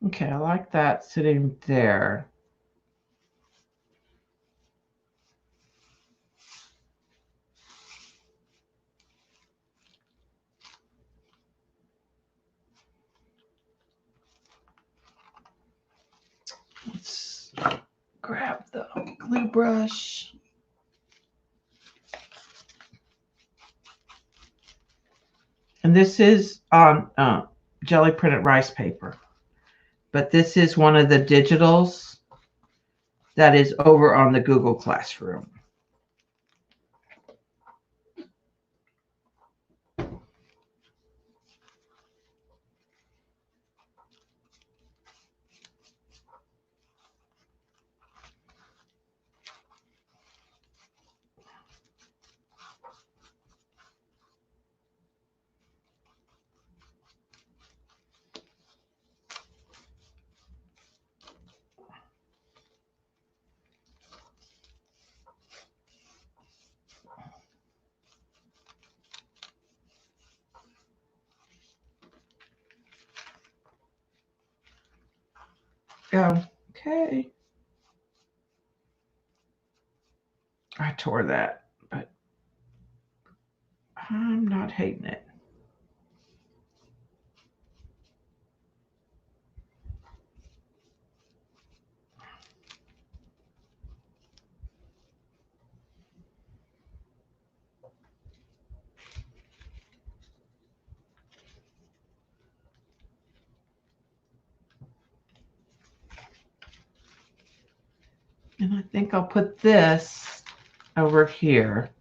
Okay, I like that sitting there. Let's grab the glue brush. And this is on jelly printed rice paper. But this is one of the digitals that is over on the Google Classroom. Okay. I tore that, but I'm not hating it. And I think I'll put this over here.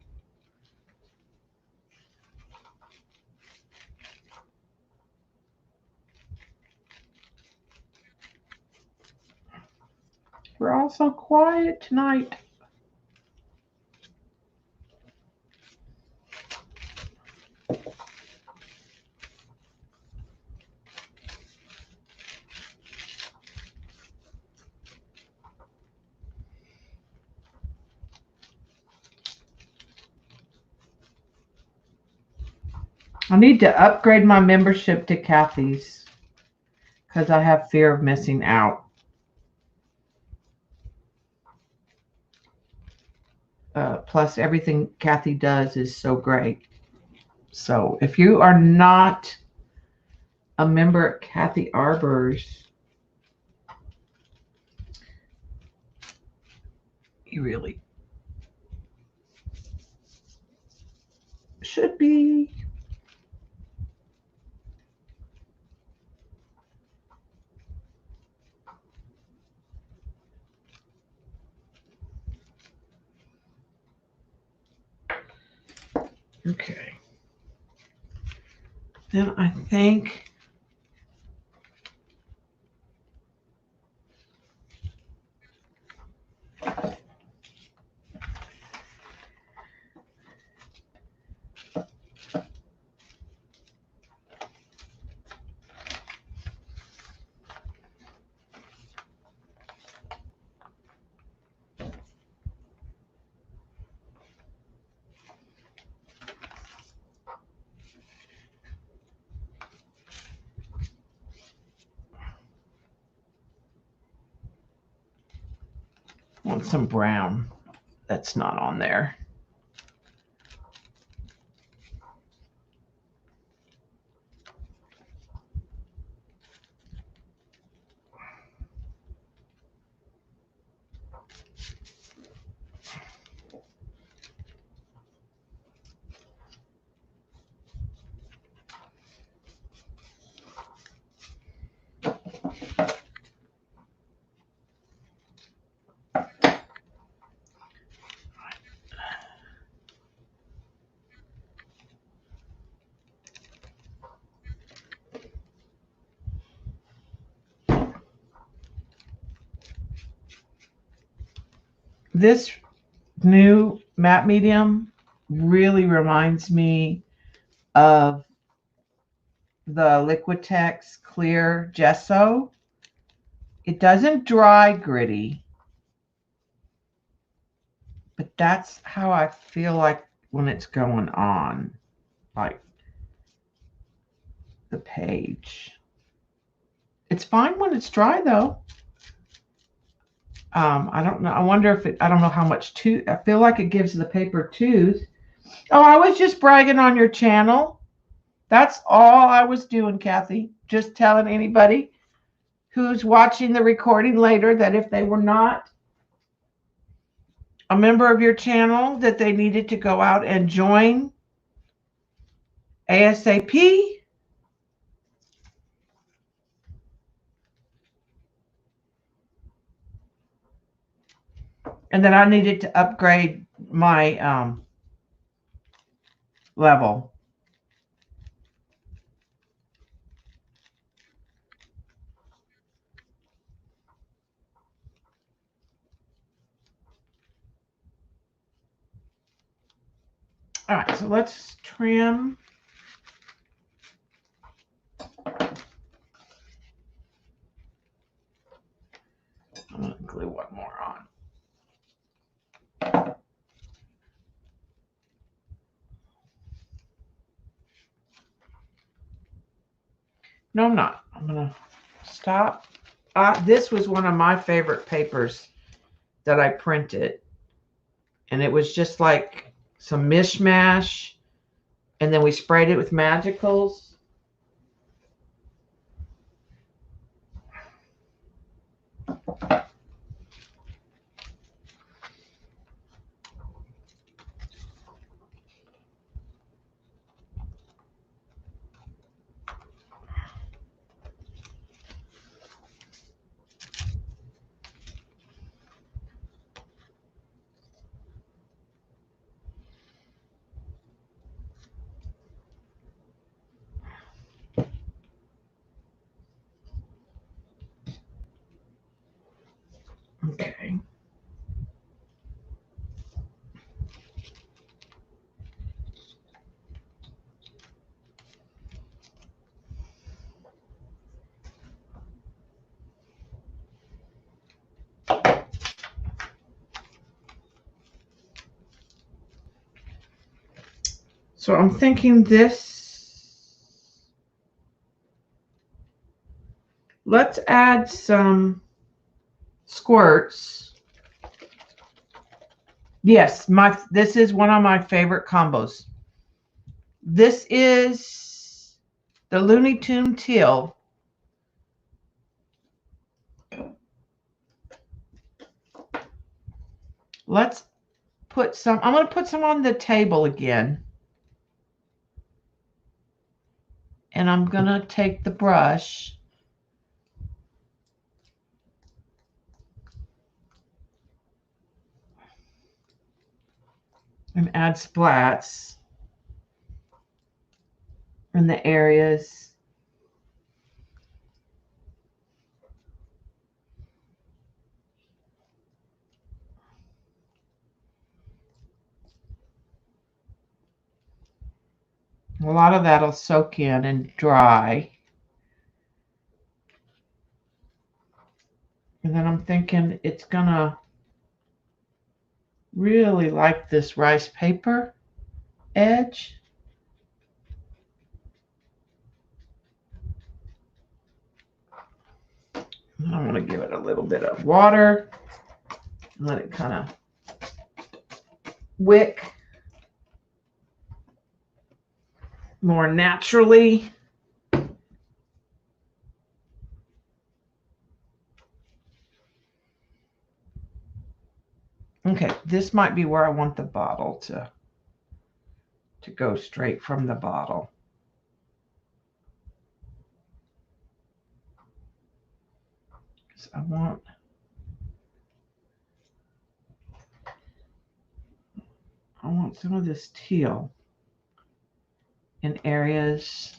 We're all so quiet tonight. I need to upgrade my membership to Kathy's because I have fear of missing out. Plus, everything Kathy does is so great. So, if you are not a member at Kathy Arbor's, you really should be. Okay. Then I think I want some brown that's not on there. This new matte medium really reminds me of the Liquitex clear gesso. It doesn't dry gritty, but that's how I feel like when it's going on, like the page. It's fine when it's dry though. I don't know. I wonder if it, I don't know how much tooth. I feel like it gives the paper tooth. Oh, I was just bragging on your channel. That's all I was doing, Kathy. Just telling anybody who's watching the recording later that if they were not a member of your channel, that they needed to go out and join ASAP. And then I needed to upgrade my level. All right, so let's trim. I'm going to glue one more on. No, I'm not. I'm going to stop. This was one of my favorite papers that I printed. And it was just like some mishmash. And then we sprayed it with magicals. Okay. So I'm thinking this, let's add some squirts. Yes, this is one of my favorite combos. This is the Looney Tune Teal. Let's put some, I'm going to put some on the table again. And I'm going to take the brush and add splats in the areas. A lot of that'll soak in and dry. And then I'm thinking it's gonna really like this rice paper edge. I'm gonna give it a little bit of water and let it kind of wick more naturally. Okay, this might be where I want the bottle to go straight from the bottle. So I want some of this teal in areas.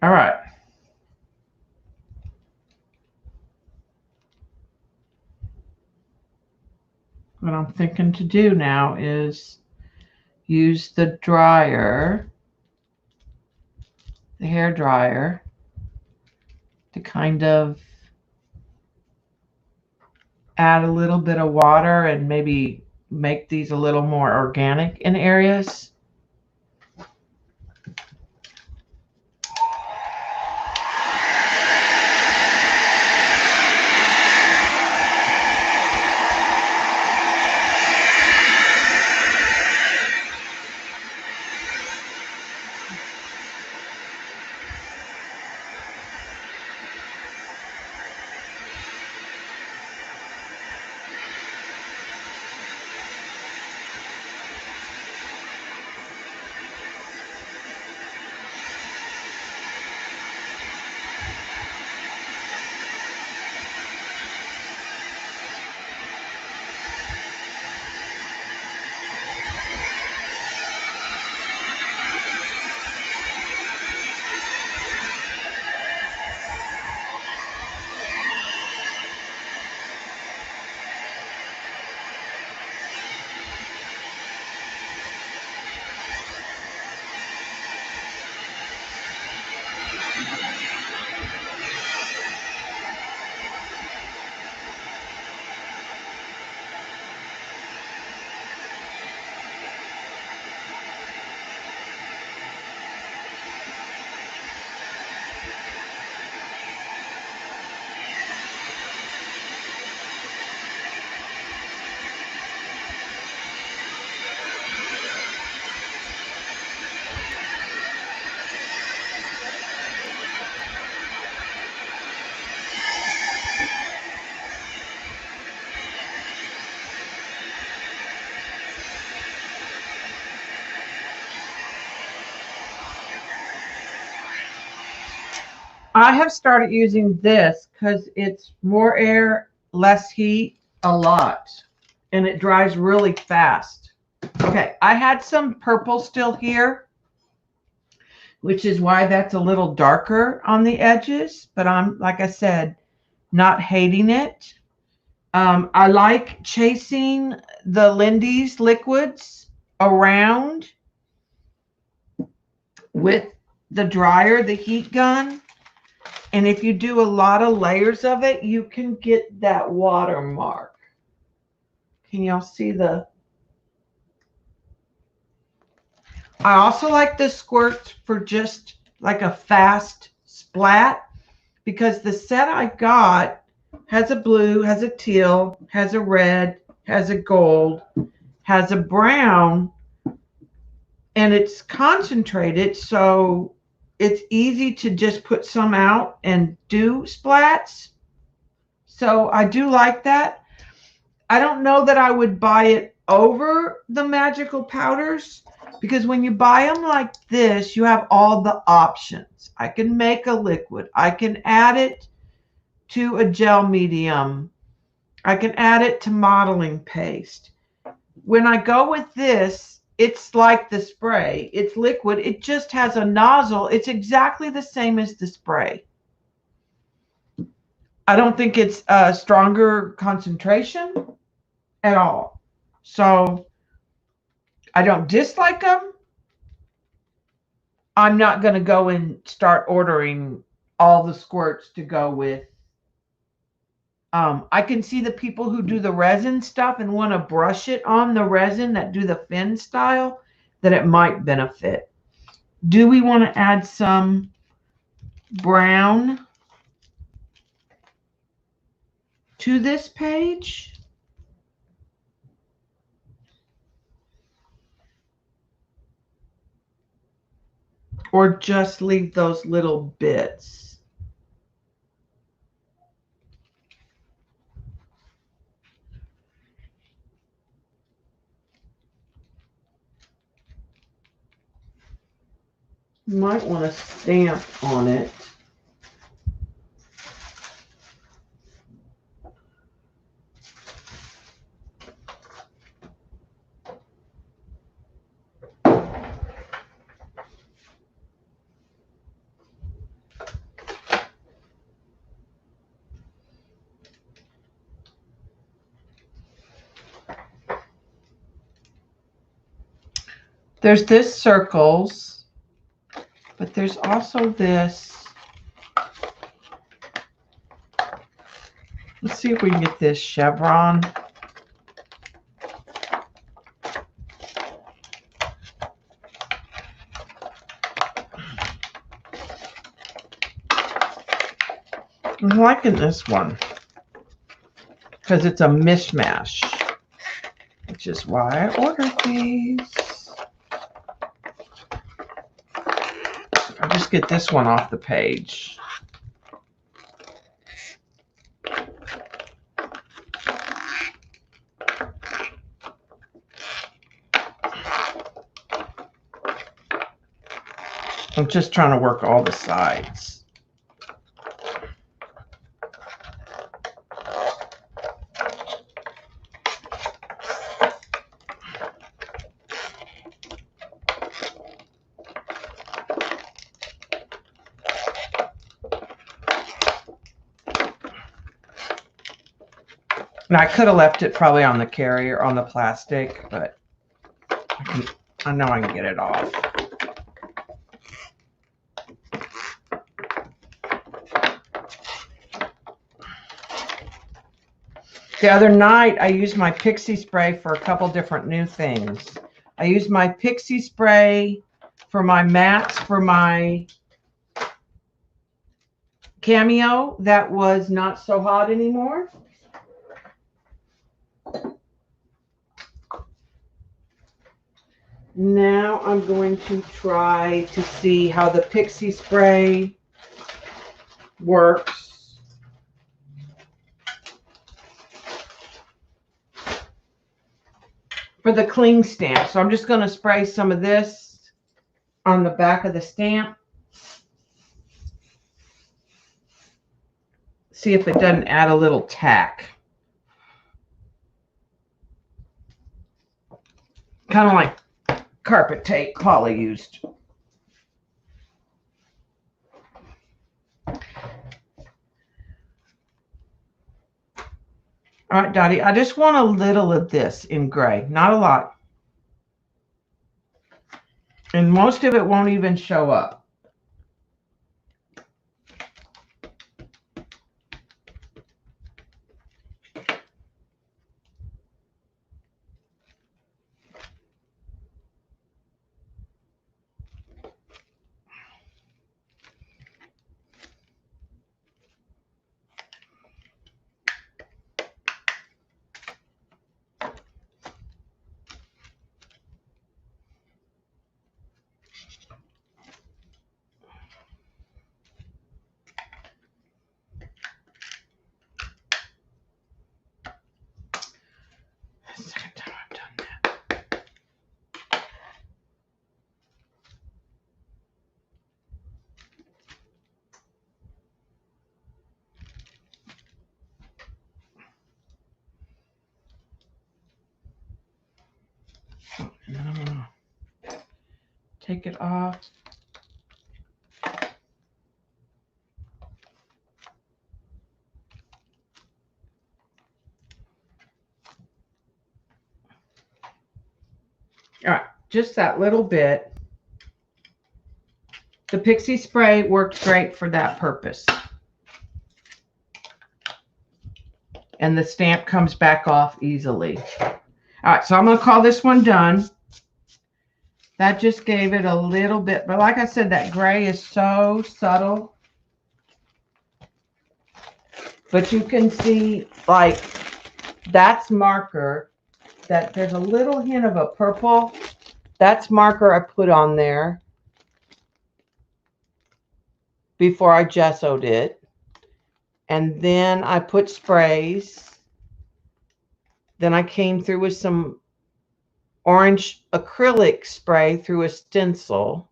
All right. What I'm thinking to do now is use the dryer, the hair dryer, to kind of add a little bit of water and maybe make these a little more organic in areas. I have started using this because it's more air, less heat, a lot, and it dries really fast. Okay, I had some purple still here, which is why that's a little darker on the edges, but I'm, like I said, not hating it. I like chasing the Lindy's liquids around with the dryer, the heat gun. And if you do a lot of layers of it, you can get that watermark. Can y'all see the... I also like the squirts for just like a fast splat, because the set I got has a blue, has a teal, has a red, has a gold, has a brown, and it's concentrated, so it's easy to just put some out and do splats. So I do like that. I don't know that I would buy it over the magical powders, because when you buy them like this, you have all the options. I can make a liquid. I can add it to a gel medium. I can add it to modeling paste. When I go with this, it's like the spray. It's liquid. It just has a nozzle. It's exactly the same as the spray. I don't think it's a stronger concentration at all. So I don't dislike them. I'm not going to go and start ordering all the squirts to go with. I can see the people who do the resin stuff and want to brush it on the resin that do the fin style, that it might benefit. Do we want to add some brown to this page? Or just leave those little bits? You might want to stamp on it. There's this circles, but there's also this. Let's Let's see if we can get this chevron. I'm liking this one because it's a mishmash, which is why I ordered these. I'll just get this one off the page. I'm just trying to work all the sides. And I could have left it probably on the carrier, on the plastic, but I know I can get it off. The other night, I used my Pixie spray for a couple different new things. I used my Pixie spray for my mats for my Cameo that was not so hot anymore. Now I'm going to try to see how the Pixie spray works for the cling stamp. So I'm just going to spray some of this on the back of the stamp. See if it doesn't add a little tack. Kind of like carpet tape Polly used. All right, Dottie, I just want a little of this in gray, not a lot. And most of it won't even show up. Second time I've done that. And then I'm gonna take it off. All right, just that little bit. The Pixie spray works great for that purpose. And the stamp comes back off easily. All right, so I'm going to call this one done. That just gave it a little bit, but like I said, that gray is so subtle. But you can see, like, that's marker. That there's a little hint of a purple. That's marker I put on there before I gessoed it. And then I put sprays. Then I came through with some orange acrylic spray through a stencil.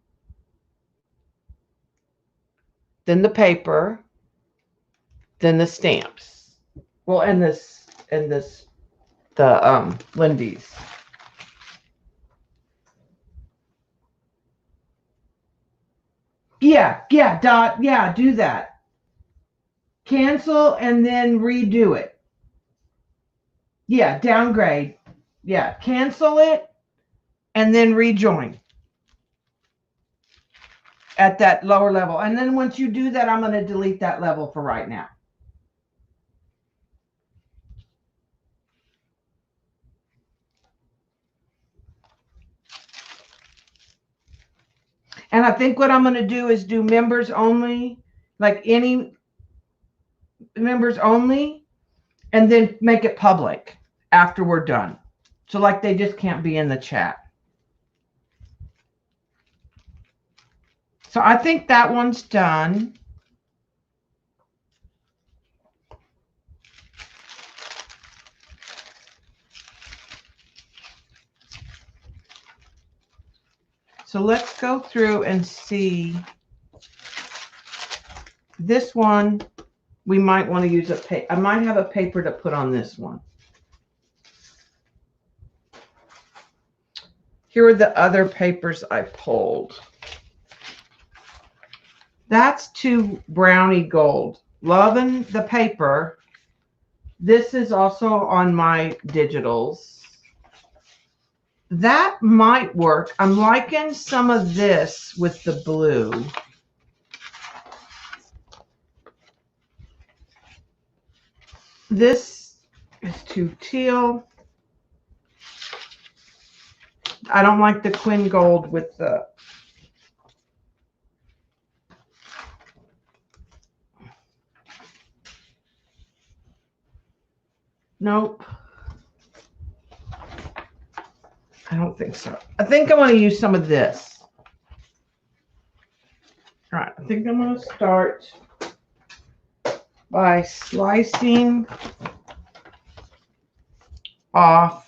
Then the paper. Then the stamps. Well, and the Lindy's. Yeah, Dot. Yeah, do that. Cancel and then redo it. Yeah, downgrade. Yeah, cancel it and then rejoin at that lower level. And then once you do that, I'm going to delete that level for right now. And I think what I'm going to do is do members only, like any members only, and then make it public after we're done. So like they just can't be in the chat. So I think that one's done. So let's go through and see. This one, we might want to use a paper. I might have a paper to put on this one. Here are the other papers I pulled. That's too brownie gold. Loving the paper. This is also on my digitals. That might work. I'm liking some of this with the blue. This is too teal. I don't like the Quin Gold with the... Nope. I don't think so. I think I want to use some of this. All right, I think I'm going to start by slicing off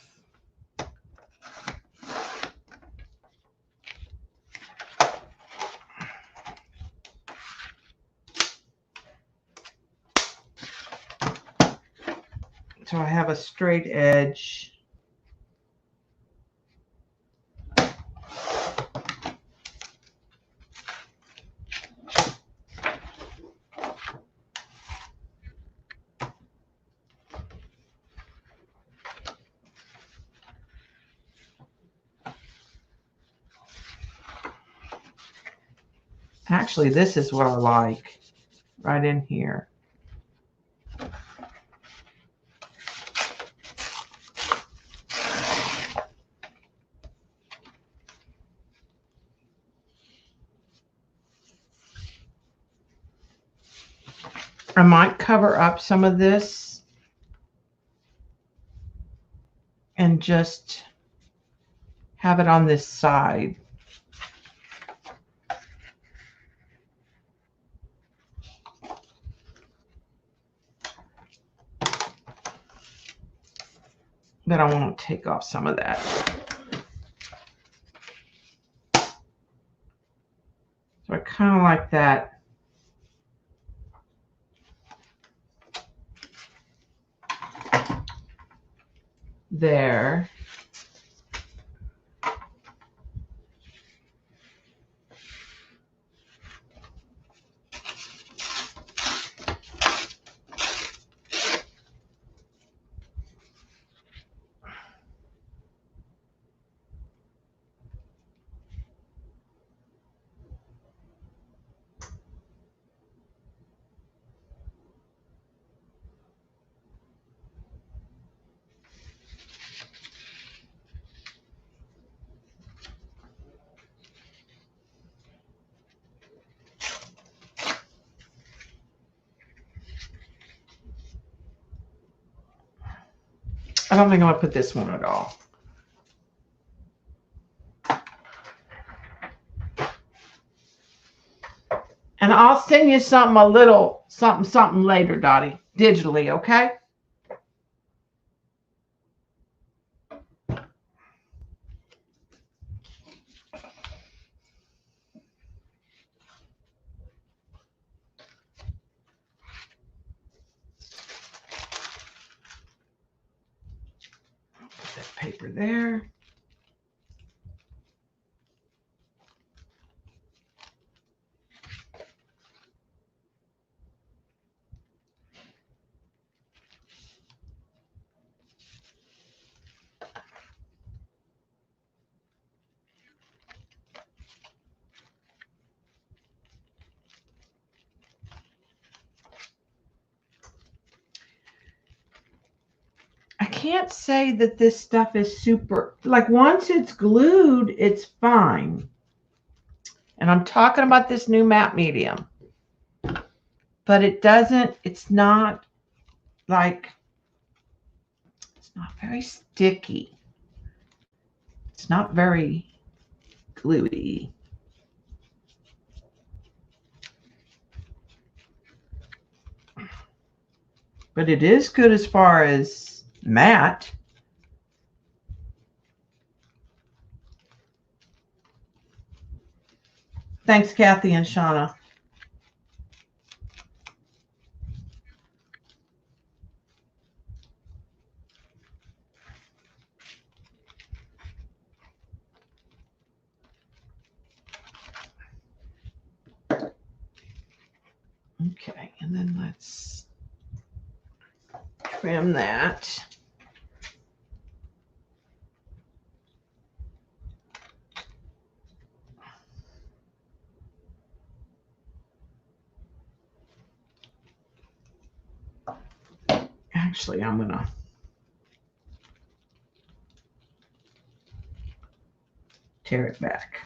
so I have a straight edge. Actually, this is what I like right in here. I might cover up some of this and just have it on this side. But I want to take off some of that. So I kind of like that. There. I don't think I'm going to put this one at all. And I'll send you something, a little something later, Dottie, digitally, okay? Put that paper there. I can't say that this stuff is super, like once it's glued, it's fine. And I'm talking about this new matte medium. But it doesn't, it's not like, it's not very sticky. It's not very gluey. But it is good as far as matte. Thanks, Kathy and Shauna. Okay, and then let's trim that. Actually, I'm gonna tear it back.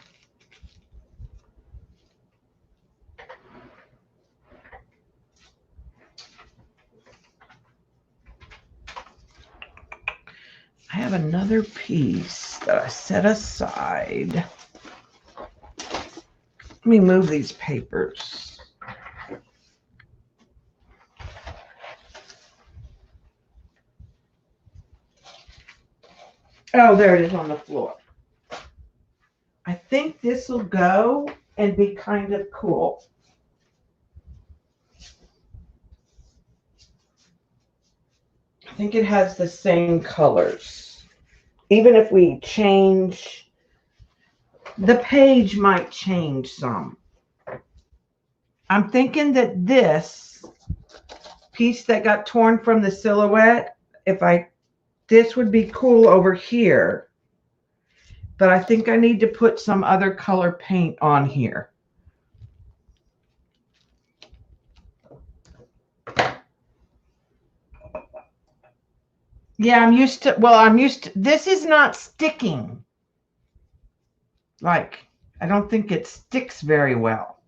I have another piece that I set aside. Let me move these papers. Oh, there it is on the floor. I think this will go and be kind of cool. I think it has the same colors. Even if we change, the page might change some. I'm thinking that this piece that got torn from the silhouette, this would be cool over here. But I think I need to put some other color paint on here. Yeah, I'm used to, this is not sticking. Like, I don't think it sticks very well.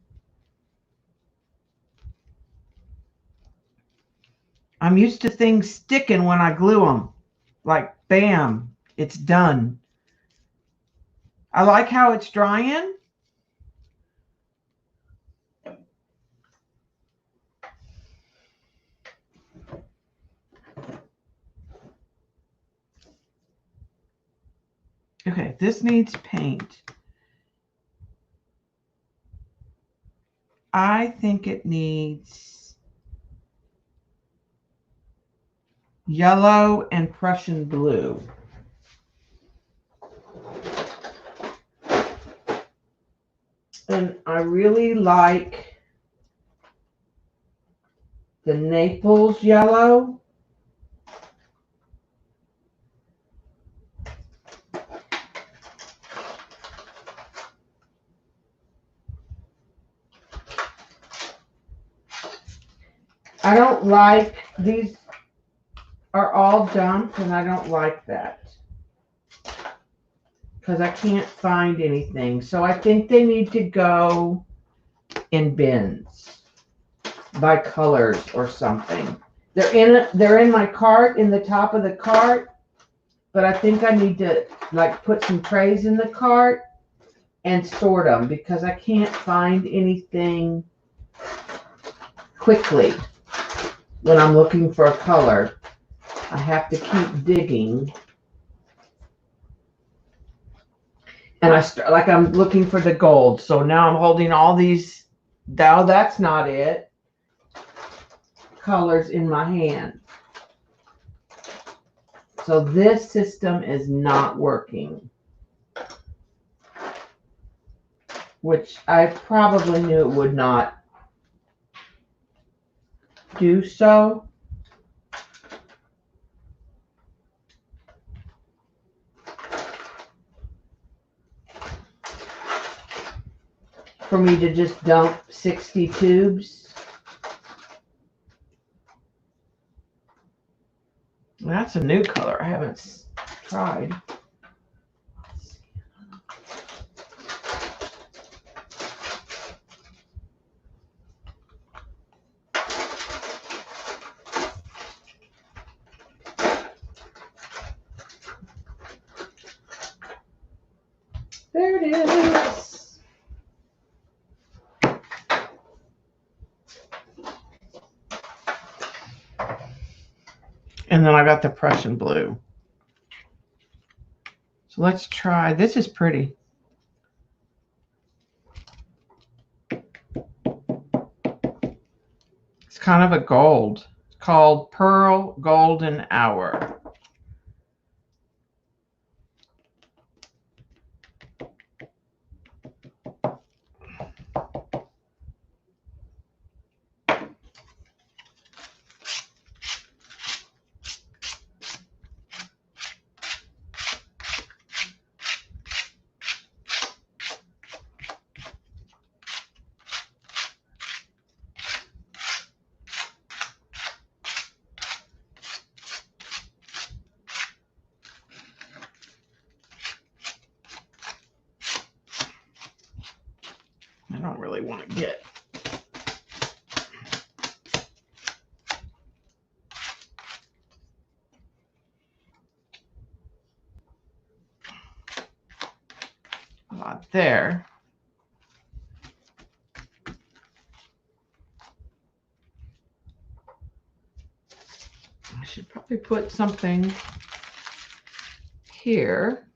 I'm used to things sticking when I glue them. Like, bam, it's done. I like how it's drying. Okay, this needs paint. I think it needs yellow and Prussian blue. And I really like the Naples yellow. I don't like, these are all dumped, and I don't like that because I can't find anything. So I think they need to go in bins by colors or something. They're in my cart, in the top of the cart, but I think I need to like put some trays in the cart and sort them because I can't find anything quickly when I'm looking for a color. I have to keep digging. And I'm looking for the gold. So now I'm holding all these, now that's not it, colors in my hand. So this system is not working, which I probably knew it would not do so. For me to just dump 60 tubes. That's a new color I haven't tried. And then I got the Prussian blue. So let's try, this is pretty. It's kind of a gold. It's called Pearl Golden Hour. I don't really want to get a lot there. I should probably put something here.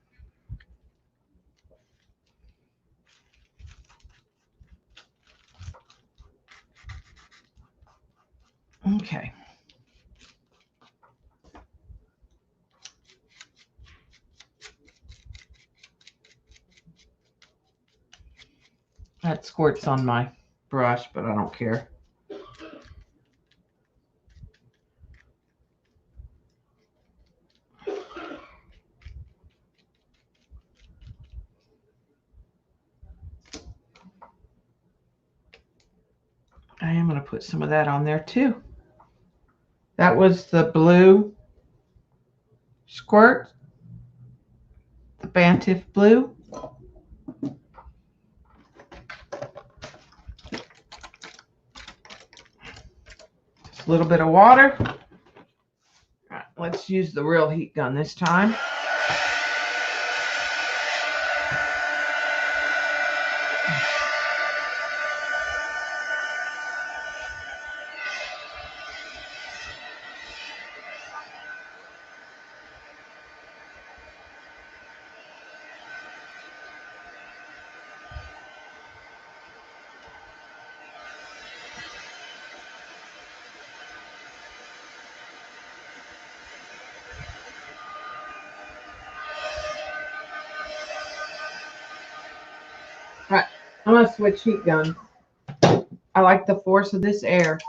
Okay. That squirts on my brush, but I don't care. I am going to put some of that on there too. That was the blue squirt, the Bantif blue. Just a little bit of water. All right, let's use the real heat gun this time. All right, I'm going to switch heat guns. I like the force of this air.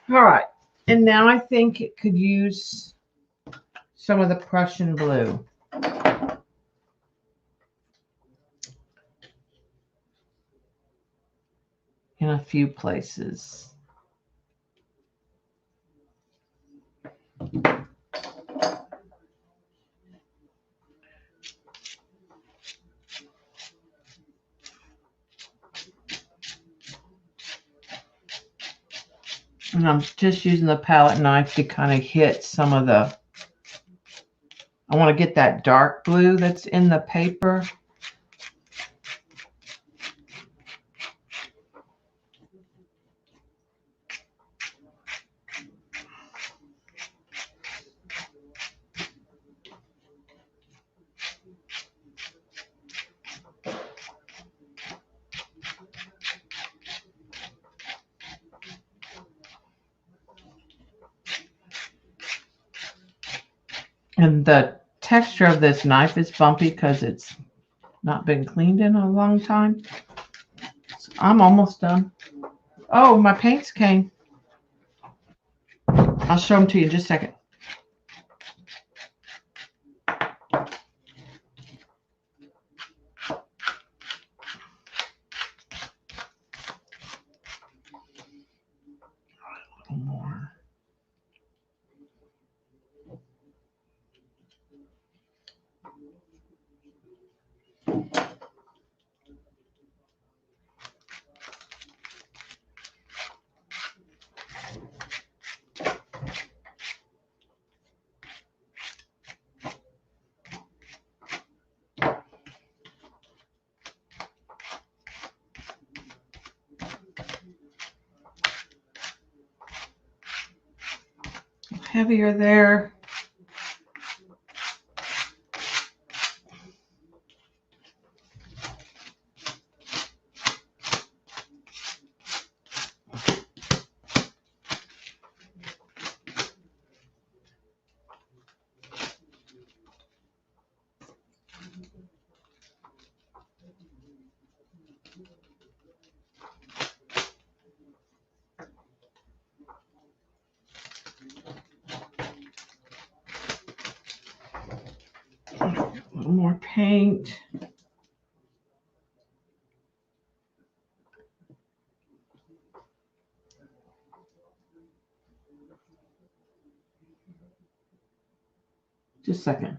All right, and now I think it could use some of the Prussian blue. In a few places. And I'm just using the palette knife to kind of hit some of the, I want to get that dark blue that's in the paper. And the texture of this knife is bumpy because it's not been cleaned in a long time. So I'm almost done. Oh, my paints came. I'll show them to you in just a second. A little more. Heavier there. A little more paint. Just a second.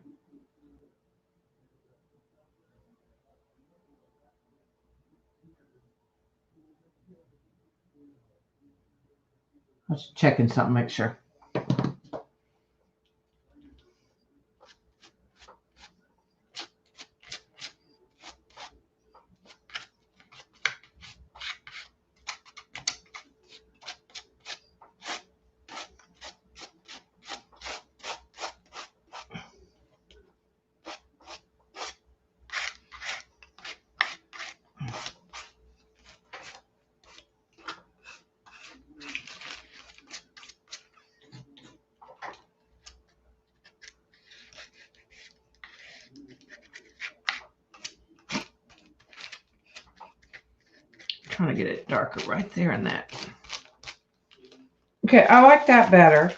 I was checking something, make sure. Trying to get it darker right there in that. Okay, I like that better.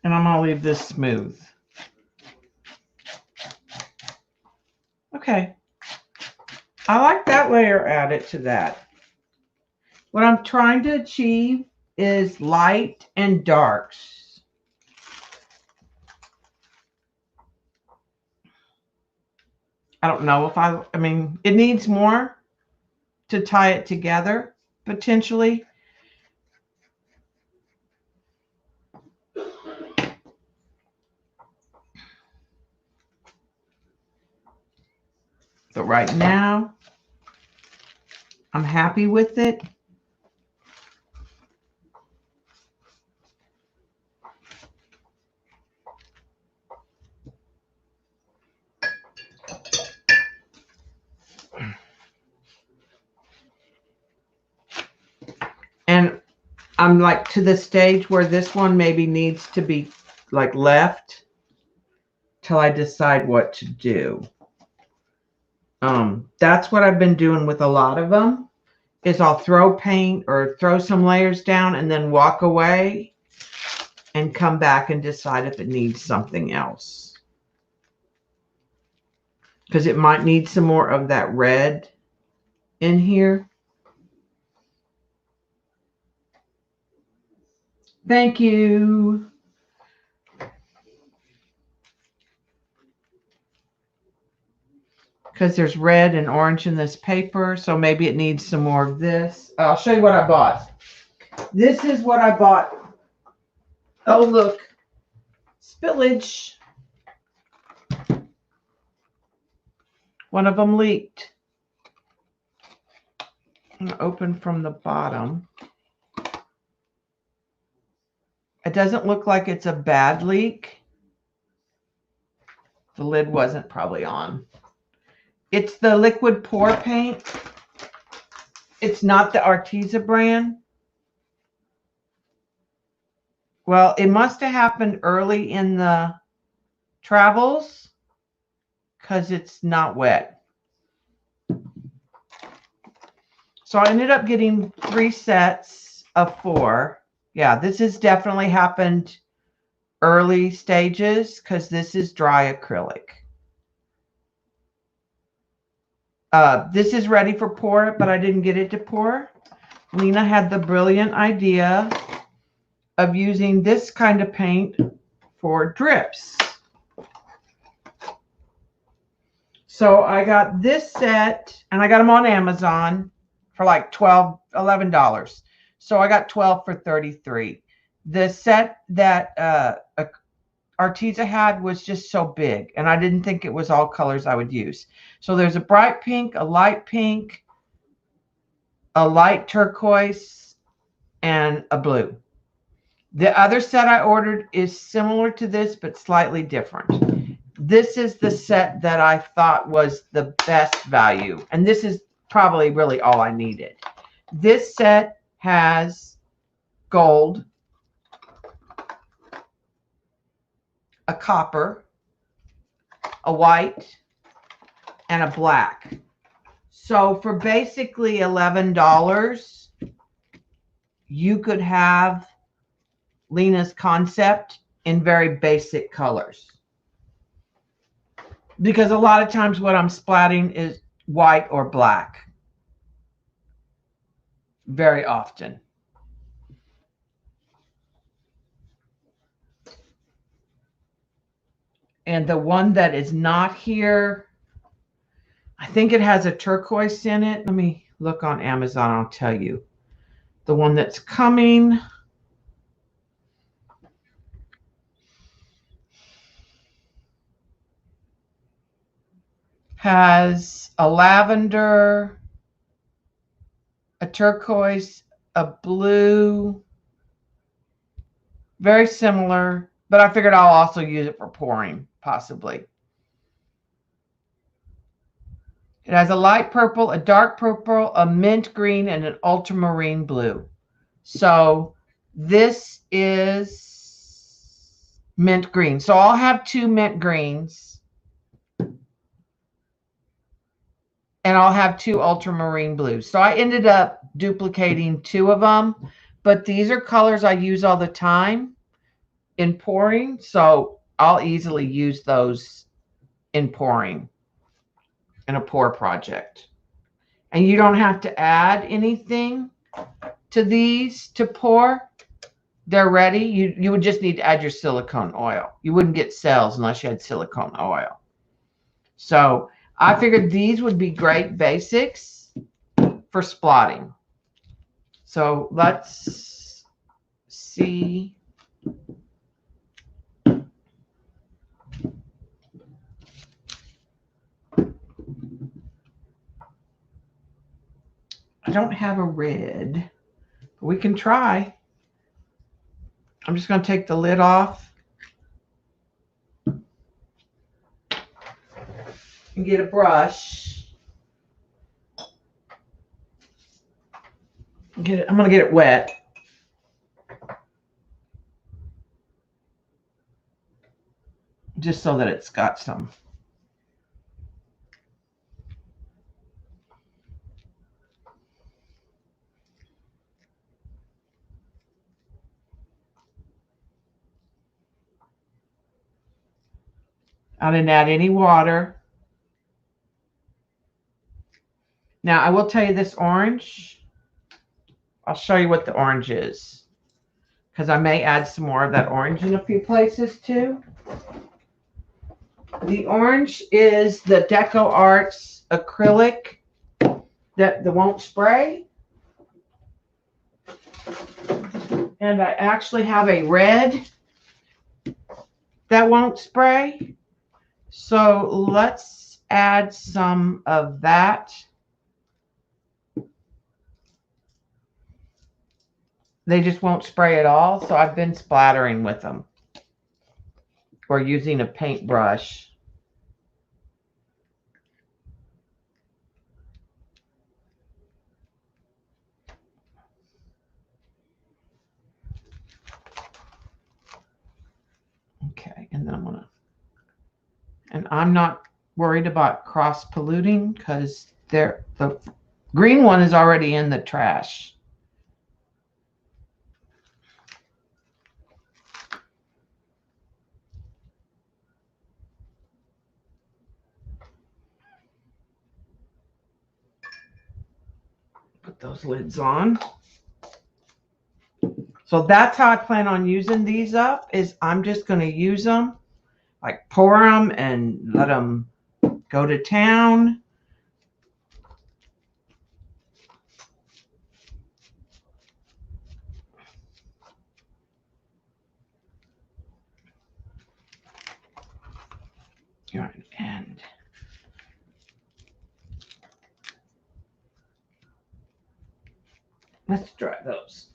And I'm going to leave this smooth. Okay. I like that layer added to that. What I'm trying to achieve is light and darks. I don't know if I mean, it needs more to tie it together, potentially. But right now, I'm happy with it. And I'm like to the stage where this one maybe needs to be like left till I decide what to do. That's what I've been doing with a lot of them, is I'll throw paint or throw some layers down and then walk away and come back and decide if it needs something else. Because it might need some more of that red. in here. Thank you. Because there's red and orange in this paper, so maybe it needs some more of this. I'll show you what I bought. This is what I bought. Oh, look. Spillage. One of them leaked. I'm going to open from the bottom. It doesn't look like it's a bad leak. The lid wasn't probably on. It's the liquid pour paint. It's not the Arteza brand. Well, it must have happened early in the travels because it's not wet. So I ended up getting 3 sets of 4. Yeah, this has definitely happened early stages because this is dry acrylic. This is ready for pour, but I didn't get it to pour. Lena had the brilliant idea of using this kind of paint for drips. So I got this set, and I got them on Amazon for like $11. So I got 12 for $33. The set that Arteza had was just so big, and I didn't think it was all colors I would use. So there's a bright pink, a light turquoise, and a blue. The other set I ordered is similar to this, but slightly different. This is the set that I thought was the best value, and this is probably really all I needed. This set has gold, a copper, a white, and a black. So for basically $11, you could have Lena's concept in very basic colors. Because a lot of times what I'm splatting is white or black. Very often. And the one that is not here, I think it has a turquoise in it. Let me look on Amazon. I'll tell you. The one that's coming has a lavender, a turquoise, a blue, very similar, but I figured I'll also use it for pouring, possibly. It has a light purple, a dark purple, a mint green, and an ultramarine blue. So this is mint green. So I'll have 2 mint greens. And I'll have 2 ultramarine blues. So I ended up duplicating 2 of them. But these are colors I use all the time in pouring. So I'll easily use those in pouring in a pour project. And you don't have to add anything to these to pour. They're ready. You would just need to add your silicone oil. You wouldn't get cells unless you had silicone oil. So I figured these would be great basics for splotting. So let's see. I don't have a red, but we can try. I'm just going to take the lid off and get a brush. I'm going to get it wet. Just so that it's got some. I didn't add any water. Now, I will tell you this orange. I'll show you what the orange is, because I may add some more of that orange in a few places too. The orange is the Deco Arts acrylic that won't spray. And I actually have a red that won't spray. So let's add some of that. They just won't spray at all, so I've been splattering with them or using a paintbrush. Okay, and then I'm not worried about cross polluting because the green one is already in the trash. Put those lids on. So that's how I plan on using these up, is I'm just going to use them, like pour them and let them go to town. And let's try those.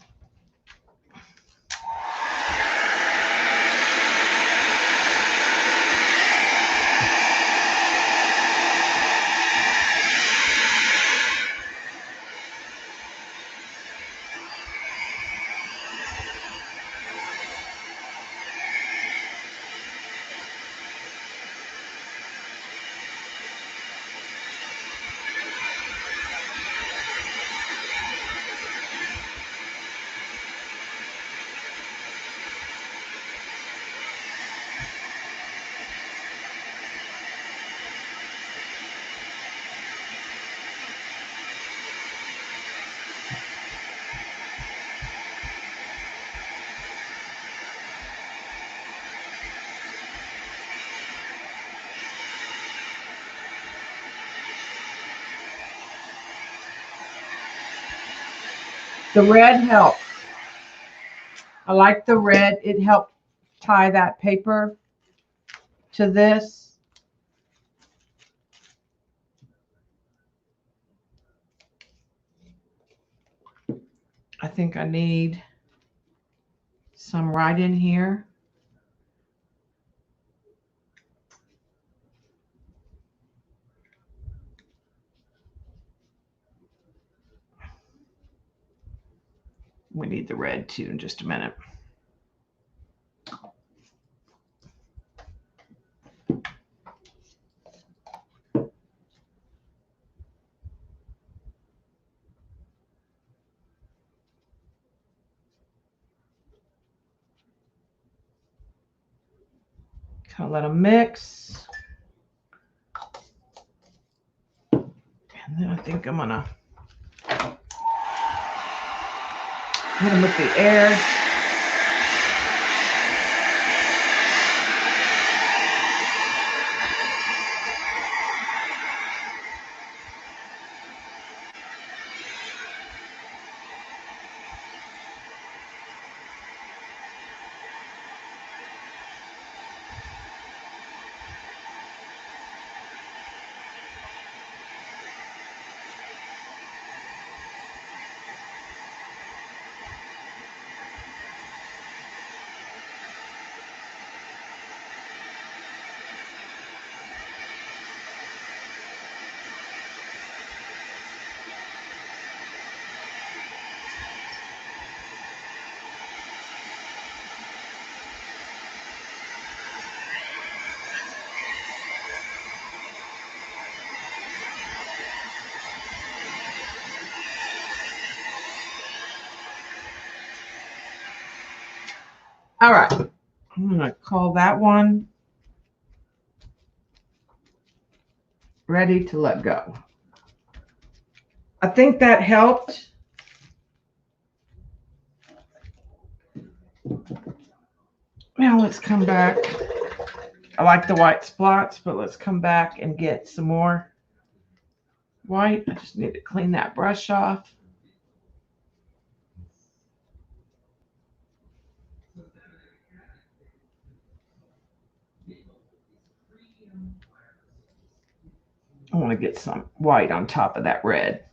The red helps. I like the red. It helped tie that paper to this. I think I need some right in here. We need the red too in just a minute. Kind of let them mix. And then I think I'm gonna hit them with the air. All right, I'm gonna call that one ready to let go. I think that helped. Now let's come back. I like the white spots, but let's come back and get some more white. I just need to clean that brush off. I want to get some white on top of that red.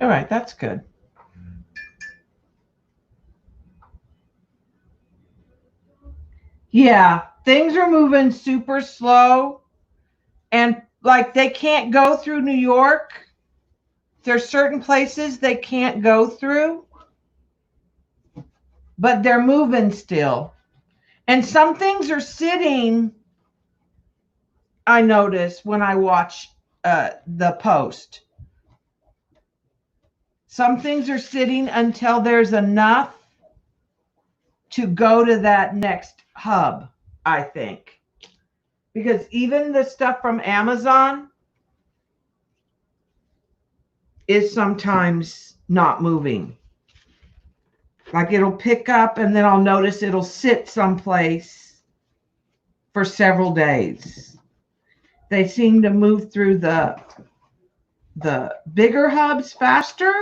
All right, that's good. Yeah, things are moving super slow, and like they can't go through New York. There's certain places they can't go through, but they're moving still. And some things are sitting, I notice when I watch the post. Some things are sitting until there's enough to go to that next hub, I think. Because even the stuff from Amazon is sometimes not moving. Like it'll pick up and then I'll notice it'll sit someplace for several days. They seem to move through the bigger hubs faster,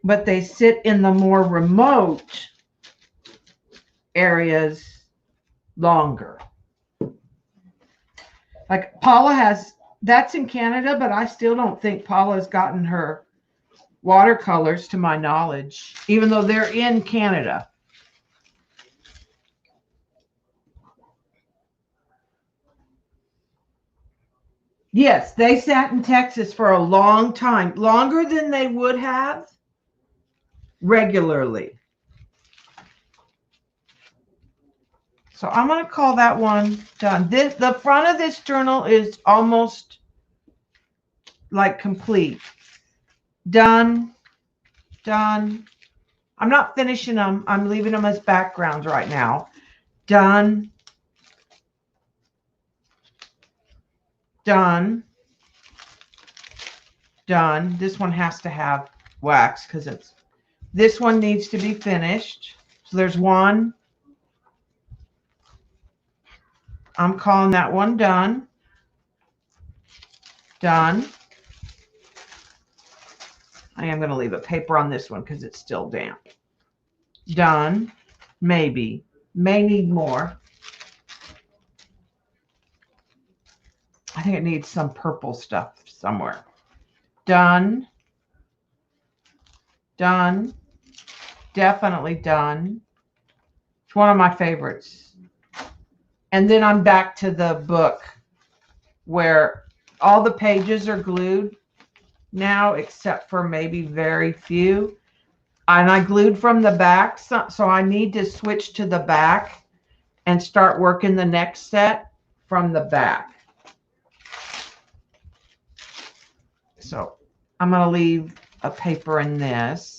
but they sit in the more remote areas longer. Like Paula has, that's in Canada, but I still don't think Paula's gotten her watercolors to my knowledge, even though they're in Canada. Yes, they sat in Texas for a long time, longer than they would have regularly. So I'm going to call that one done. The front of this journal is almost like complete. Done. Done. I'm not finishing them. I'm leaving them as backgrounds right now. Done. Done. Done. This one has to have wax because this one needs to be finished. So there's one. I'm calling that one done. Done. I am going to leave a paper on this one because it's still damp. Done. Maybe. May need more. I think it needs some purple stuff somewhere. Done. Done. Definitely done. It's one of my favorites. And then I'm back to the book where all the pages are glued now, except for maybe very few. And I glued from the back, so I need to switch to the back and start working the next set from the back. So I'm going to leave a paper in this.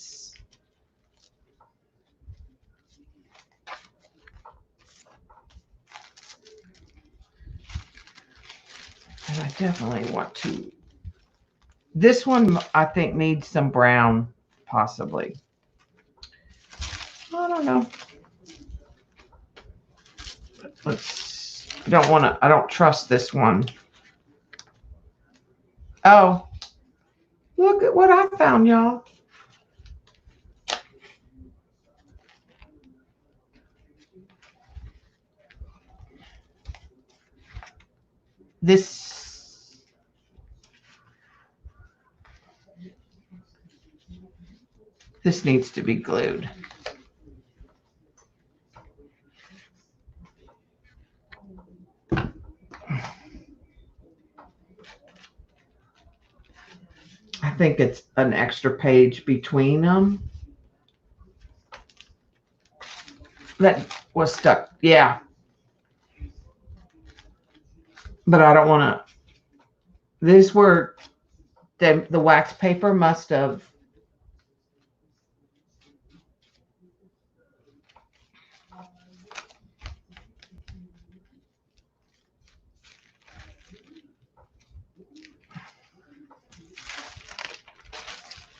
And I definitely want to. This one, I think, needs some brown, possibly. I don't know. I don't trust this one. Oh, look at what I found, y'all. this needs to be glued. I think it's an extra page between them that was stuck. Yeah. But I don't want to. These were, the wax paper must have.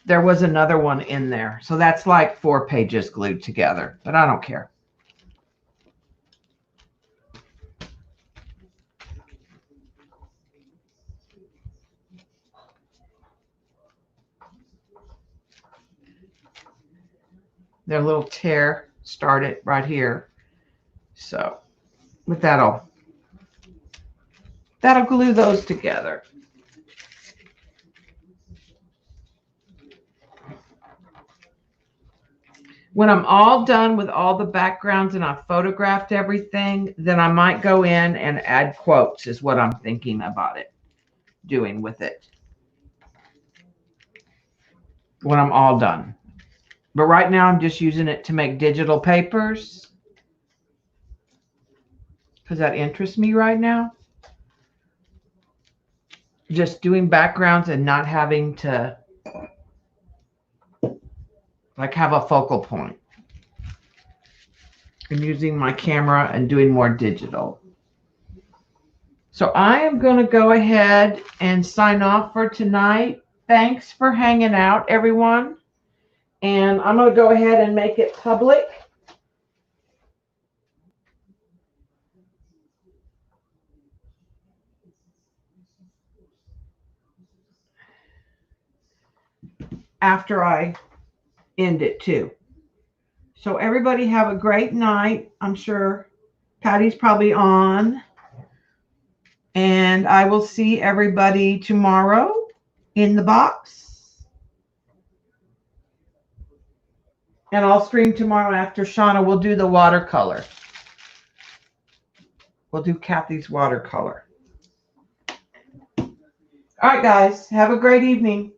There was another one in there. So that's like 4 pages glued together, but I don't care. Their little tear started right here. So, but that'll glue those together. When I'm all done with all the backgrounds and I've photographed everything, then I might go in and add quotes is what I'm thinking about it, doing with it. When I'm all done. But right now I'm just using it to make digital papers because that interests me right now. Just doing backgrounds and not having to like have a focal point. I'm using my camera and doing more digital. So I am going to go ahead and sign off for tonight. Thanks for hanging out, everyone. And I'm going to go ahead and make it public. After I end it too. So everybody have a great night. I'm sure Patty's probably on. And I will see everybody tomorrow in the box. And I'll stream tomorrow after Shauna will do the watercolor. We'll do Kathy's watercolor. All right, guys. Have a great evening.